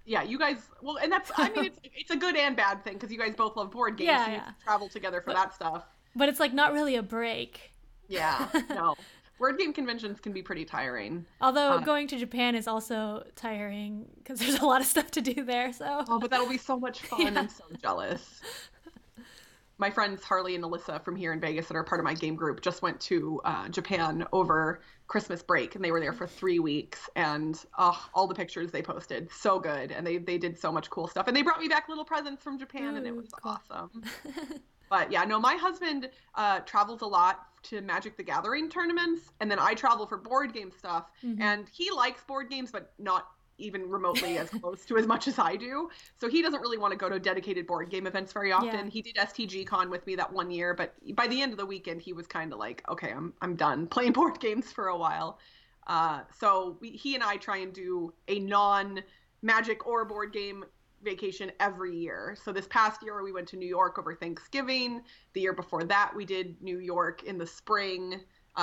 You guys, well, and that's, I mean, it's a good and bad thing because you guys both love board games.
Yeah,
and you travel together for that stuff.
But it's like not really a break.
Yeah, no. Board game conventions can be pretty tiring.
Although going to Japan is also tiring because there's a lot of stuff to do there. So.
Oh, but that'll be so much fun. Yeah. I'm so jealous. My friends Harley and Alyssa from here in Vegas that are part of my game group just went to Japan over Christmas break, and they were there for 3 weeks, and all the pictures they posted, so good, and they did so much cool stuff, and they brought me back little presents from Japan. Ooh, and it was cool. Awesome. But yeah, no, my husband travels a lot to Magic the Gathering tournaments, and then I travel for board game stuff, and he likes board games, but not even remotely as close to as much as I do. So he doesn't really want to go to dedicated board game events very often. Yeah. He did STG Con with me that one year, but by the end of the weekend, he was kind of like, okay, I'm done playing board games for a while. So he and I try and do a non-Magic or board game vacation every year. So this past year we went to New York over Thanksgiving. The year before that we did New York in the spring.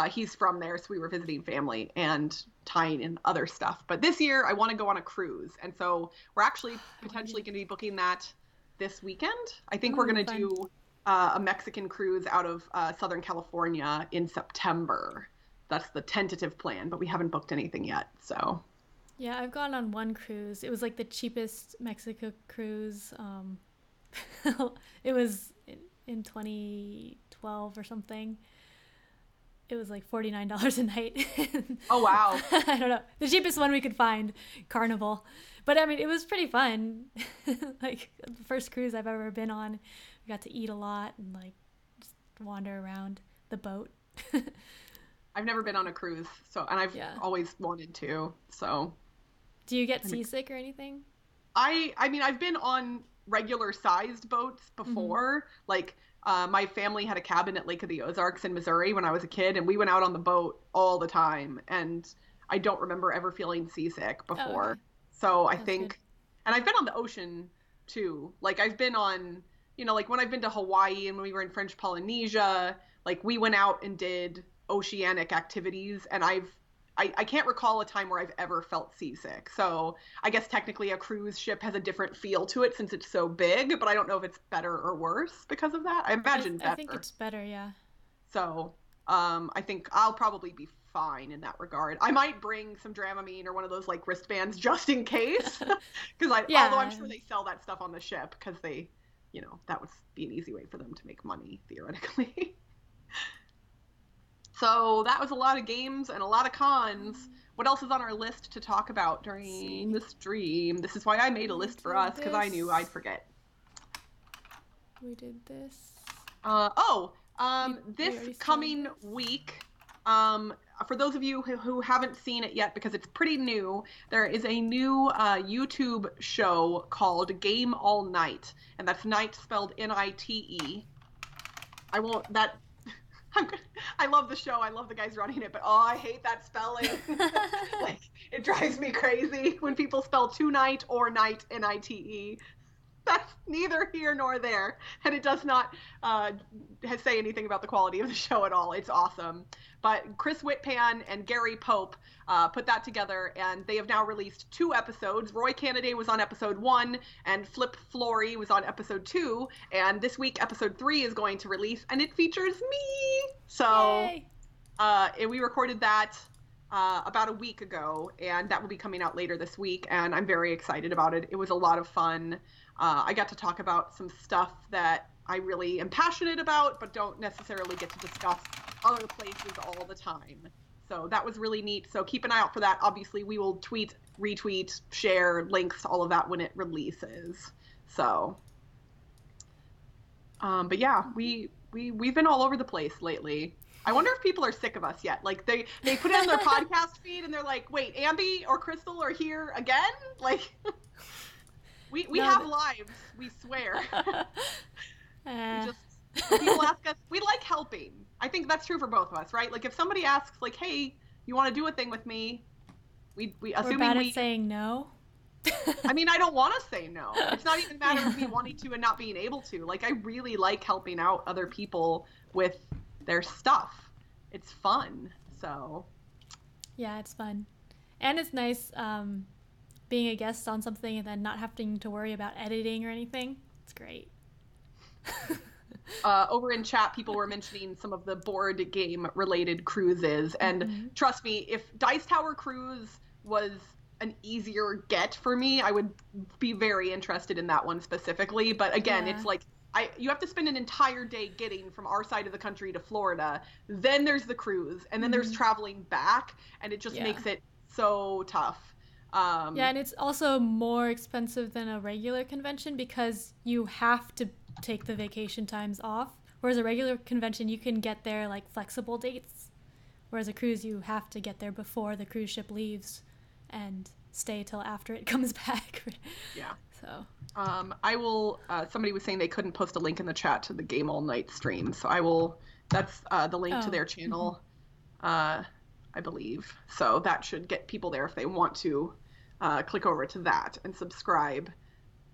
He's from there, so we were visiting family and tying in other stuff. But this year, I want to go on a cruise. And so we're actually potentially going to be booking that this weekend. I think we're going to do a Mexican cruise out of Southern California in September. That's the tentative plan, but we haven't booked anything yet. So
yeah, I've gone on one cruise. It was like the cheapest Mexico cruise. It was in 2012 or something. it was like $49 a night.
Oh, wow.
I don't know. The cheapest one we could find, Carnival. But I mean, it was pretty fun. Like the first cruise I've ever been on, we got to eat a lot and like just wander around the boat.
I've never been on a cruise, and I've always wanted to. So,
do you get seasick or anything?
I mean, I've been on regular sized boats before. Like, my family had a cabin at Lake of the Ozarks in Missouri when I was a kid, and we went out on the boat all the time. And I don't remember ever feeling seasick before.
Oh, okay.
So I
That's
think,
good.
and I've been on the ocean too. Like I've been on, like when I've been to Hawaii and when we were in French Polynesia, like we went out and did oceanic activities, and I can't recall a time where I've ever felt seasick. So I guess technically a cruise ship has a different feel to it since it's so big, but I don't know if it's better or worse because of that. I imagine better.
I think it's better, yeah.
So I think I'll probably be fine in that regard. I might bring some Dramamine or one of those like wristbands just in case, because although I'm sure they sell that stuff on the ship because they, that would be an easy way for them to make money theoretically. So that was a lot of games and a lot of cons. What else is on our list to talk about during the stream? This is why I made a list for us, because I knew I'd forget.
We did this.
This coming week, for those of you who haven't seen it yet, because it's pretty new, there is a new YouTube show called Game All Night, and that's night spelled N-I-T-E. I love the show. I love the guys running it, but I hate that spelling. Like, it drives me crazy when people spell tonight or night, N-I-T-E. That's neither here nor there, and it does not say anything about the quality of the show at all. It's awesome. But Chris Whitpan and Gary Pope put that together, and they have now released 2 episodes. Roy Cannaday was on episode 1, and Flip Flory was on episode 2, and this week episode 3 is going to release, and it features me. So we recorded that about a week ago, and that will be coming out later this week, and I'm very excited about it. It was a lot of fun. I got to talk about some stuff that I really am passionate about, but don't necessarily get to discuss other places all the time. So that was really neat. So keep an eye out for that. Obviously, we will tweet, retweet, share links to all of that when it releases. So, but yeah, we've been all over the place lately. I wonder if people are sick of us yet. Like they put it on their podcast feed and they're like, wait, Ambi or Crystal are here again? Like, we have lives, we swear. People ask us, we like helping. I think that's true for both of us, right? Like if somebody asks like, hey, you want to do a thing with me? We're
bad at saying no.
I mean, I don't want to say no. It's not even a matter of me wanting to and not being able to. Like, I really like helping out other people with their stuff. It's fun. So
yeah, it's fun. And it's nice being a guest on something and then not having to worry about editing or anything. It's great.
Over in chat, people were mentioning some of the board game related cruises, and trust me, if Dice Tower Cruise was an easier get for me, I would be very interested in that one specifically. But again, it's like you have to spend an entire day getting from our side of the country to Florida, then there's the cruise, and then there's traveling back, and it just makes it so tough.
And it's also more expensive than a regular convention because you have to take the vacation times off, whereas a regular convention you can get there like flexible dates, whereas a cruise you have to get there before the cruise ship leaves and stay till after it comes back. So
I will somebody was saying they couldn't post a link in the chat to the Game All Night stream, so I will. That's the link to their channel, I believe, so that should get people there if they want to click over to that and subscribe.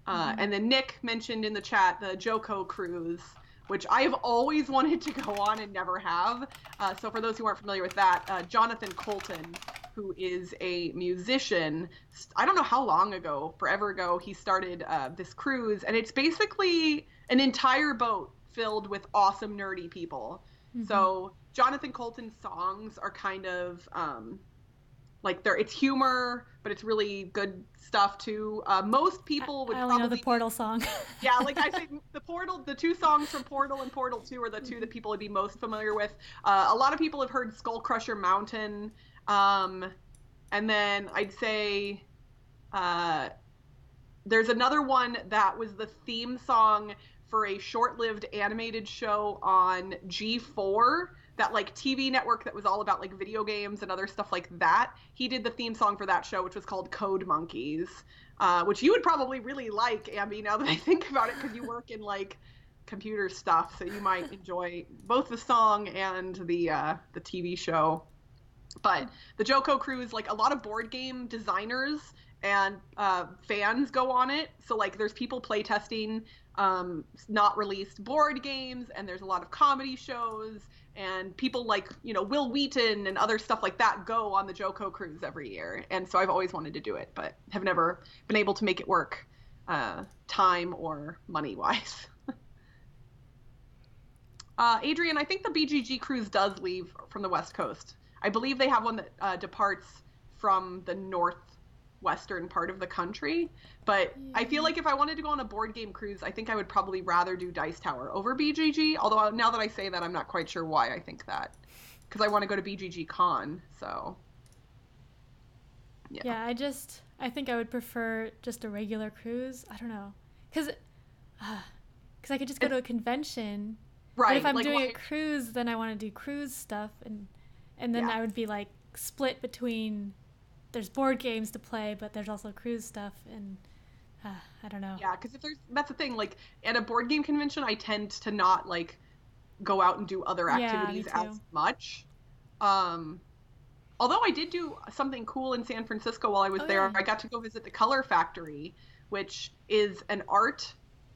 And then Nick mentioned in the chat the Joko cruise, which I have always wanted to go on and never have. So for those who aren't familiar with that, Jonathan Colton, who is a musician, I don't know how long ago, forever ago, he started this cruise. And it's basically an entire boat filled with awesome, nerdy people. So Jonathan Colton's songs are kind of Like it's humor, but it's really good stuff too. Most people would
I only know the
probably
Portal song.
yeah, like I say, the two songs from Portal and Portal 2 are the two that people would be most familiar with. A lot of people have heard Skull Crusher Mountain, and then I'd say there's another one that was the theme song for a short-lived animated show on G4, that like TV network that was all about like video games and other stuff like that. He did the theme song for that show, which was called Code Monkeys, which you would probably really like, Ambi, now that I think about it, because you work in like computer stuff, so you might enjoy both the song and the TV show. But the JoCo Cruise, like a lot of board game designers and fans go on it. So like there's people playtesting not released board games, and there's a lot of comedy shows, and people like, you know, Will Wheaton and other stuff like that go on the JoCo Cruise every year. And so I've always wanted to do it, but have never been able to make it work time or money wise. Adrian, I think the BGG Cruise does leave from the West Coast. I believe they have one that departs from the northwestern part of the country, but I feel like if I wanted to go on a board game cruise, I think I would probably rather do Dice Tower over BGG, although now that I say that, I'm not quite sure why I think that, because I want to go to BGG Con, so
yeah. I think I would prefer just a regular cruise. I don't know, because I could just go to a convention,
right?
But if I'm
like,
doing a cruise, then I want to do cruise stuff, and then I would be like split between, there's board games to play, but there's also cruise stuff, and I don't know.
Yeah, because that's the thing, like at a board game convention, I tend to not like go out and do other activities as much. Although I did do something cool in San Francisco while I was there. I got to go visit the Color Factory, which is an art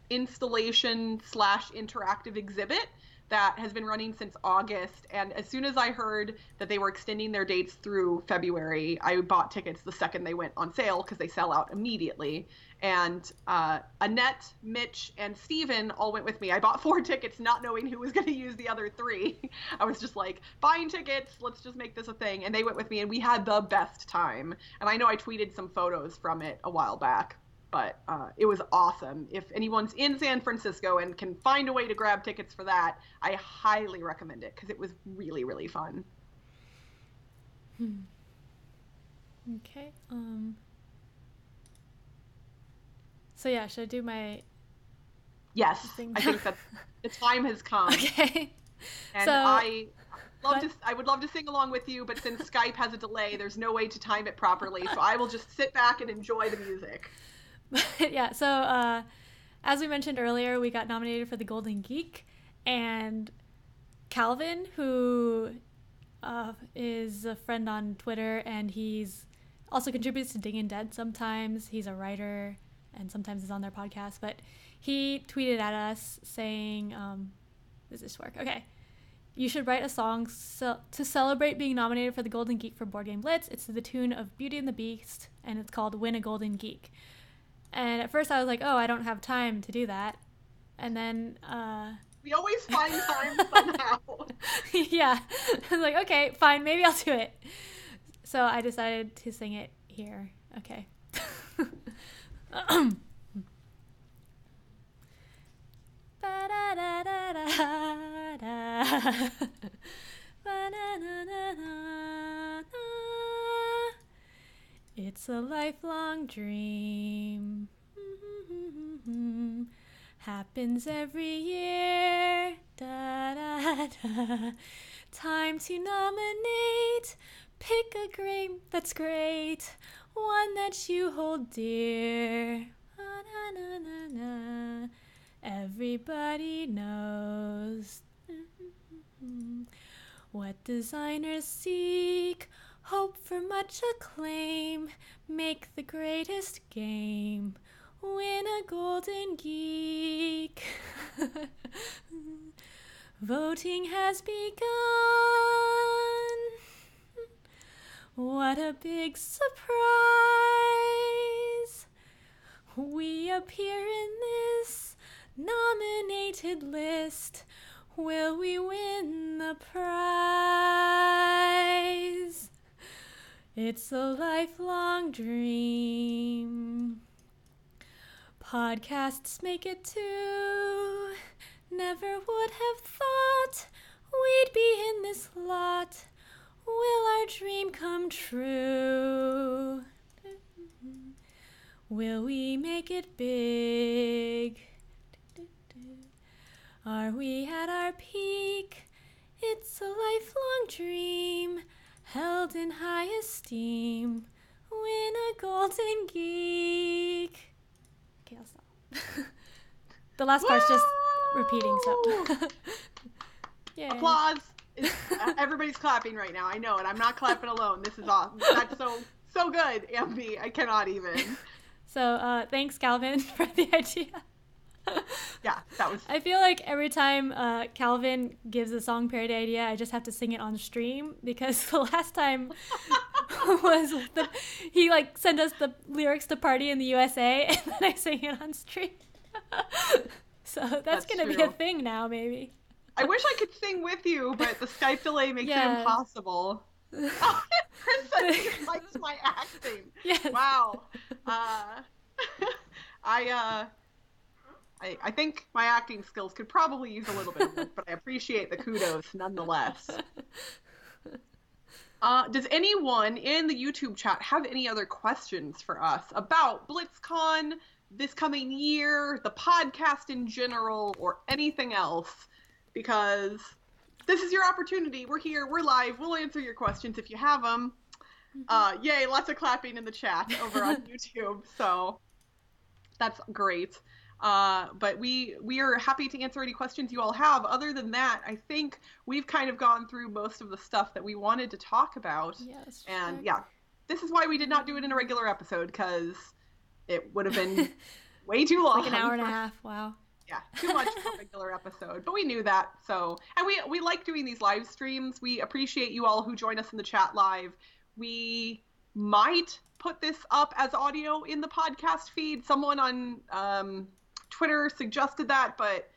installation / interactive exhibit that has been running since August. And as soon as I heard that they were extending their dates through February, I bought tickets the second they went on sale, because they sell out immediately. And Annette, Mitch, and Steven all went with me. I bought 4 tickets not knowing who was going to use the other 3. I was just like, buying tickets, let's just make this a thing. And they went with me, and we had the best time. And I know I tweeted some photos from it a while back, but it was awesome. If anyone's in San Francisco and can find a way to grab tickets for that, I highly recommend it, because it was really, really fun.
Okay. So yeah, should I do my...
Yes, I think that the time has come.
Okay.
And
so,
I would love to sing along with you, but since Skype has a delay, there's no way to time it properly, so I will just sit back and enjoy the music.
Yeah, so as we mentioned earlier, we got nominated for the Golden Geek, and Calvin, who is a friend on Twitter, and he's also contributes to Ding and Dead sometimes. He's a writer, and sometimes is on their podcast, but he tweeted at us saying, does this work? Okay. You should write a song to celebrate being nominated for the Golden Geek for Board Game Blitz. It's to the tune of Beauty and the Beast, and it's called Win a Golden Geek. And at first I was like, oh, I don't have time to do that. And then...
we always find time somehow.
Yeah. I was like, okay, fine, maybe I'll do it. So I decided to sing it here. Okay. It's a lifelong dream. Happens every year. Da, da, da. Time to nominate. Pick a game that's great. One that you hold dear. Na, na, na, na. Everybody knows what designers seek. Hope for much acclaim. Make the greatest game. Win a Golden Geek. Voting has begun. What a big surprise. We appear in this nominated list. Will we win the prize? It's a lifelong dream. Podcasts make it too. Never would have thought we'd be in this lot. Will our dream come true? Will we make it big? Are we at our peak? It's a lifelong dream, held in high esteem. Win a Golden Geek. Okay, I'll stop. The last part's just repeating stuff. Yay.
Applause. Everybody's clapping right now. I know it. I'm not clapping alone. This is awesome. That's so good, Ambi. I cannot even.
So thanks, Calvin, for the idea.
Yeah, that was...
I feel like every time Calvin gives a song parody idea, I just have to sing it on stream, because the last time was he like sent us the lyrics to Party in the USA, and then I sang it on stream. So that's going to be a thing now, maybe.
I wish I could sing with you, but the Skype delay makes it impossible. Oh, Princess just likes my acting.
Yes.
Wow. I think my acting skills could probably use a little bit of work, but I appreciate the kudos nonetheless. Does anyone in the YouTube chat have any other questions for us about Blitz Con this coming year, the podcast in general, or anything else? Because this is your opportunity. We're here. We're live. We'll answer your questions if you have them. Yay, lots of clapping in the chat over on YouTube. So that's great. But we are happy to answer any questions you all have. Other than that, I think we've kind of gone through most of the stuff that we wanted to talk about.
Yes.
And yeah, this is why we did not do it in a regular episode, because it would have been way too long.
Like an hour and a half. Wow.
Yeah, too much for a regular episode, but we knew that. So, and we like doing these live streams. We appreciate you all who join us in the chat live. We might put this up as audio in the podcast feed. Someone on Twitter suggested that, but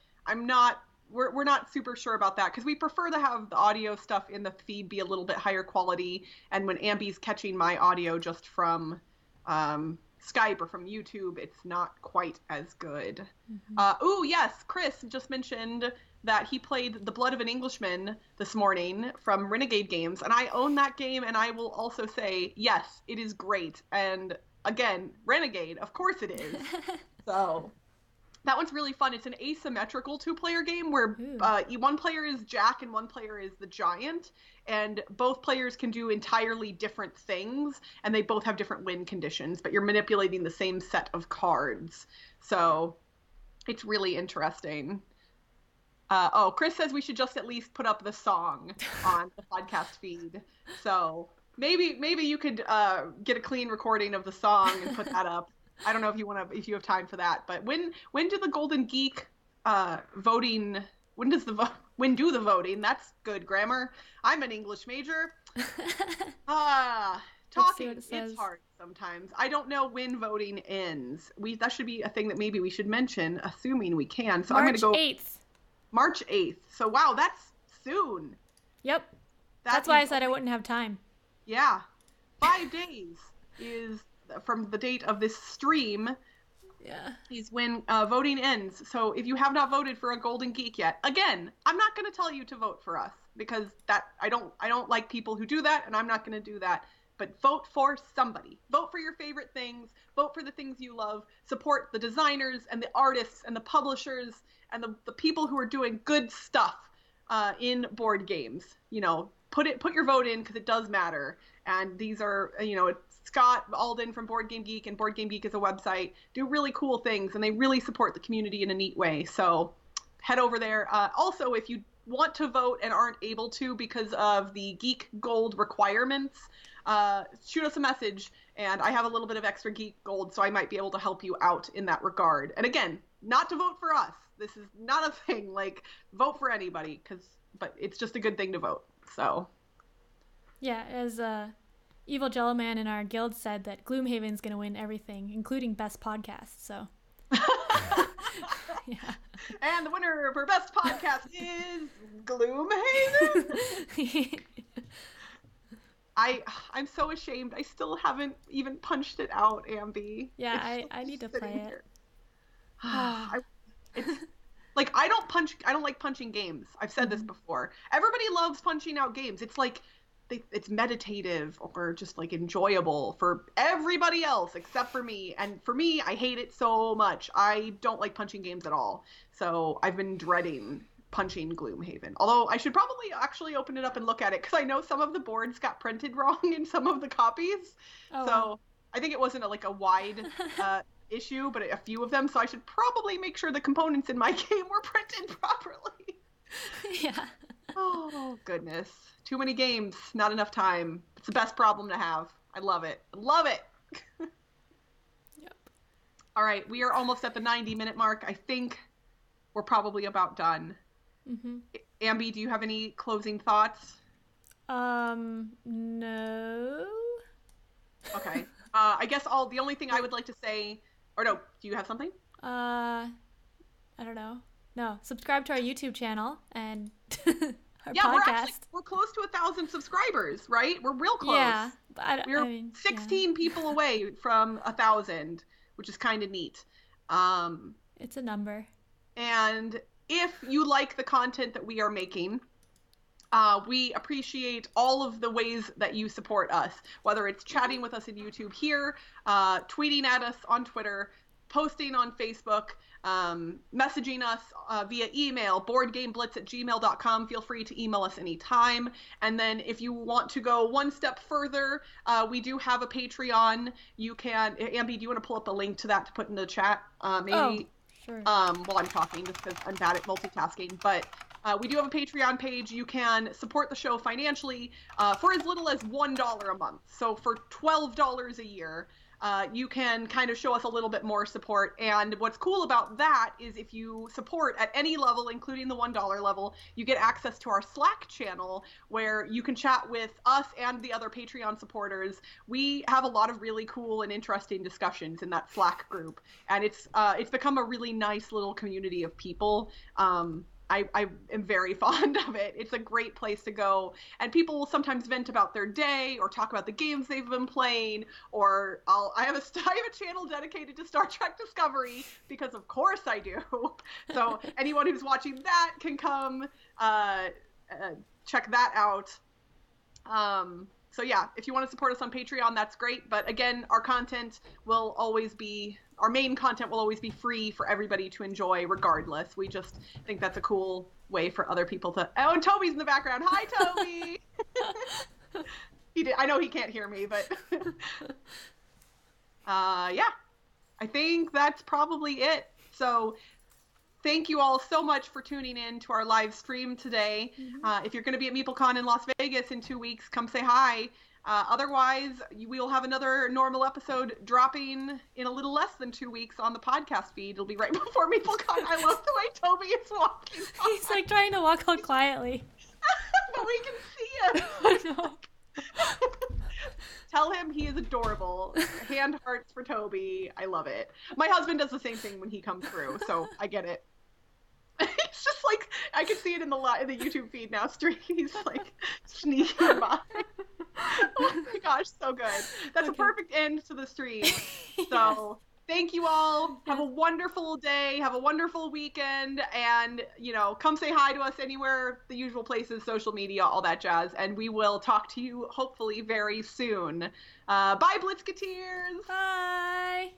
we're not super sure about that, because we prefer to have the audio stuff in the feed be a little bit higher quality. And when Ambi's catching my audio just from Skype or from YouTube, it's not quite as good. Mm-hmm. Yes, Chris just mentioned that he played The Blood of an Englishman this morning from Renegade Games, and I own that game, and I will also say, yes, it is great. And again, Renegade, of course it is. So that one's really fun. It's an asymmetrical two-player game where one player is Jack and one player is the Giant, and both players can do entirely different things, and they both have different win conditions, but you're manipulating the same set of cards. So it's really interesting. Chris says we should just at least put up the song on the podcast feed. So maybe you could get a clean recording of the song and put that up. I don't know if you have time for that, but when do the Golden Geek voting? When do the voting? That's good grammar. I'm an English major. Talking, it's hard sometimes. I don't know when voting ends. That should be a thing that maybe we should mention, assuming we can. So I'm going to go
March 8th.
March 8th. So wow, that's soon.
Yep. That's why I said I wouldn't have time.
Yeah. 5 days is from the date of this stream.
Yeah.
Is when voting ends. So if you have not voted for a Golden Geek yet, again, I'm not going to tell you to vote for us, because I don't like people who do that, and I'm not going to do that. But vote for somebody. Vote for your favorite things. Vote for the things you love. Support the designers and the artists and the publishers and the people who are doing good stuff in board games. You know, put your vote in, because it does matter. And these are, Scott Alden from Board Game Geek, and Board Game Geek is a website, do really cool things, and they really support the community in a neat way. So head over there. Also, if you want to vote and aren't able to because of the Geek Gold requirements, shoot us a message, and I have a little bit of extra Geek Gold, so I might be able to help you out in that regard. And again, not to vote for us. This is not a thing. Like, vote for anybody, but it's just a good thing to vote. So
yeah, as Evil Jello Man in our guild said, that Gloomhaven's going to win everything, including best podcast. So yeah.
And the winner for best podcast is Gloomhaven. I'm so ashamed. I still haven't even punched it out, Ambi.
Yeah, I need to play it.
It's like I don't like punching games. I've said this before. Everybody loves punching out games. It's like it's meditative or just like enjoyable for everybody else except for me. And for me, I hate it so much. I don't like punching games at all. So I've been dreading punching Gloomhaven. Although I should probably actually open it up and look at it because I know some of the boards got printed wrong in some of the copies.
Oh,
so
wow.
I think it wasn't a wide issue, but a few of them. So I should probably make sure the components in my game were printed properly.
Yeah.
Oh, goodness. Too many games, not enough time. It's the best problem to have. I love it. I love it.
Yep.
All right, we are almost at the 90-minute mark. I think we're probably about done.
Mm-hmm.
Ambi, do you have any closing thoughts?
No.
Okay. I guess the only thing I would like to say, or no, do you have something?
I don't know. No, subscribe to our YouTube channel and our
Yeah,
podcast.
we're close to 1,000 subscribers, right? We're real close.
Yeah, but
We're 16 people away from 1,000, which is kind of neat.
It's a number.
And if you like the content that we are making, we appreciate all of the ways that you support us, whether it's chatting with us in YouTube here, tweeting at us on Twitter, posting on Facebook, messaging us via email, boardgameblitz@gmail.com. Feel free to email us anytime. And then if you want to go one step further, we do have a Patreon. You can, Ambi, do you want to pull up a link to that to put in the chat? Maybe.
Oh, sure.
While I'm talking, just because I'm bad at multitasking. But we do have a Patreon page. You can support the show financially for as little as $1 a month. So for $12 a year, you can kind of show us a little bit more support. And what's cool about that is if you support at any level, including the $1 level, you get access to our Slack channel where you can chat with us and the other Patreon supporters. We have a lot of really cool and interesting discussions in that Slack group. And it's become a really nice little community of people. I am very fond of it. It's a great place to go. And people will sometimes vent about their day or talk about the games they've been playing. Or I have a channel dedicated to Star Trek Discovery because of course I do. So anyone who's watching that can come check that out. So yeah, if you want to support us on Patreon, that's great. But again, our main content will always be free for everybody to enjoy regardless. We just think that's a cool way for other people to... Oh, and Toby's in the background. Hi, Toby! I know he can't hear me, but... yeah, I think that's probably it. So thank you all so much for tuning in to our live stream today. Mm-hmm. If you're going to be at MeepleCon in Las Vegas in 2 weeks, come say hi. Otherwise, we will have another normal episode dropping in a little less than 2 weeks on the podcast feed. It'll be right before MeepleCon. I love the way Toby is walking.
He's like trying to walk out quietly.
But we can see him.
I know.
Tell him he is adorable. Hand hearts for Toby. I love it. My husband does the same thing when he comes through, so I get it. It's just like, I can see it in the YouTube feed now. He's like sneaking by. Oh my gosh, so good. That's okay. A perfect end to the stream. So thank you all. Have a wonderful day. Have a wonderful weekend. And, come say hi to us anywhere, the usual places, social media, all that jazz. And we will talk to you hopefully very soon. Bye, Blitzketeers.
Bye.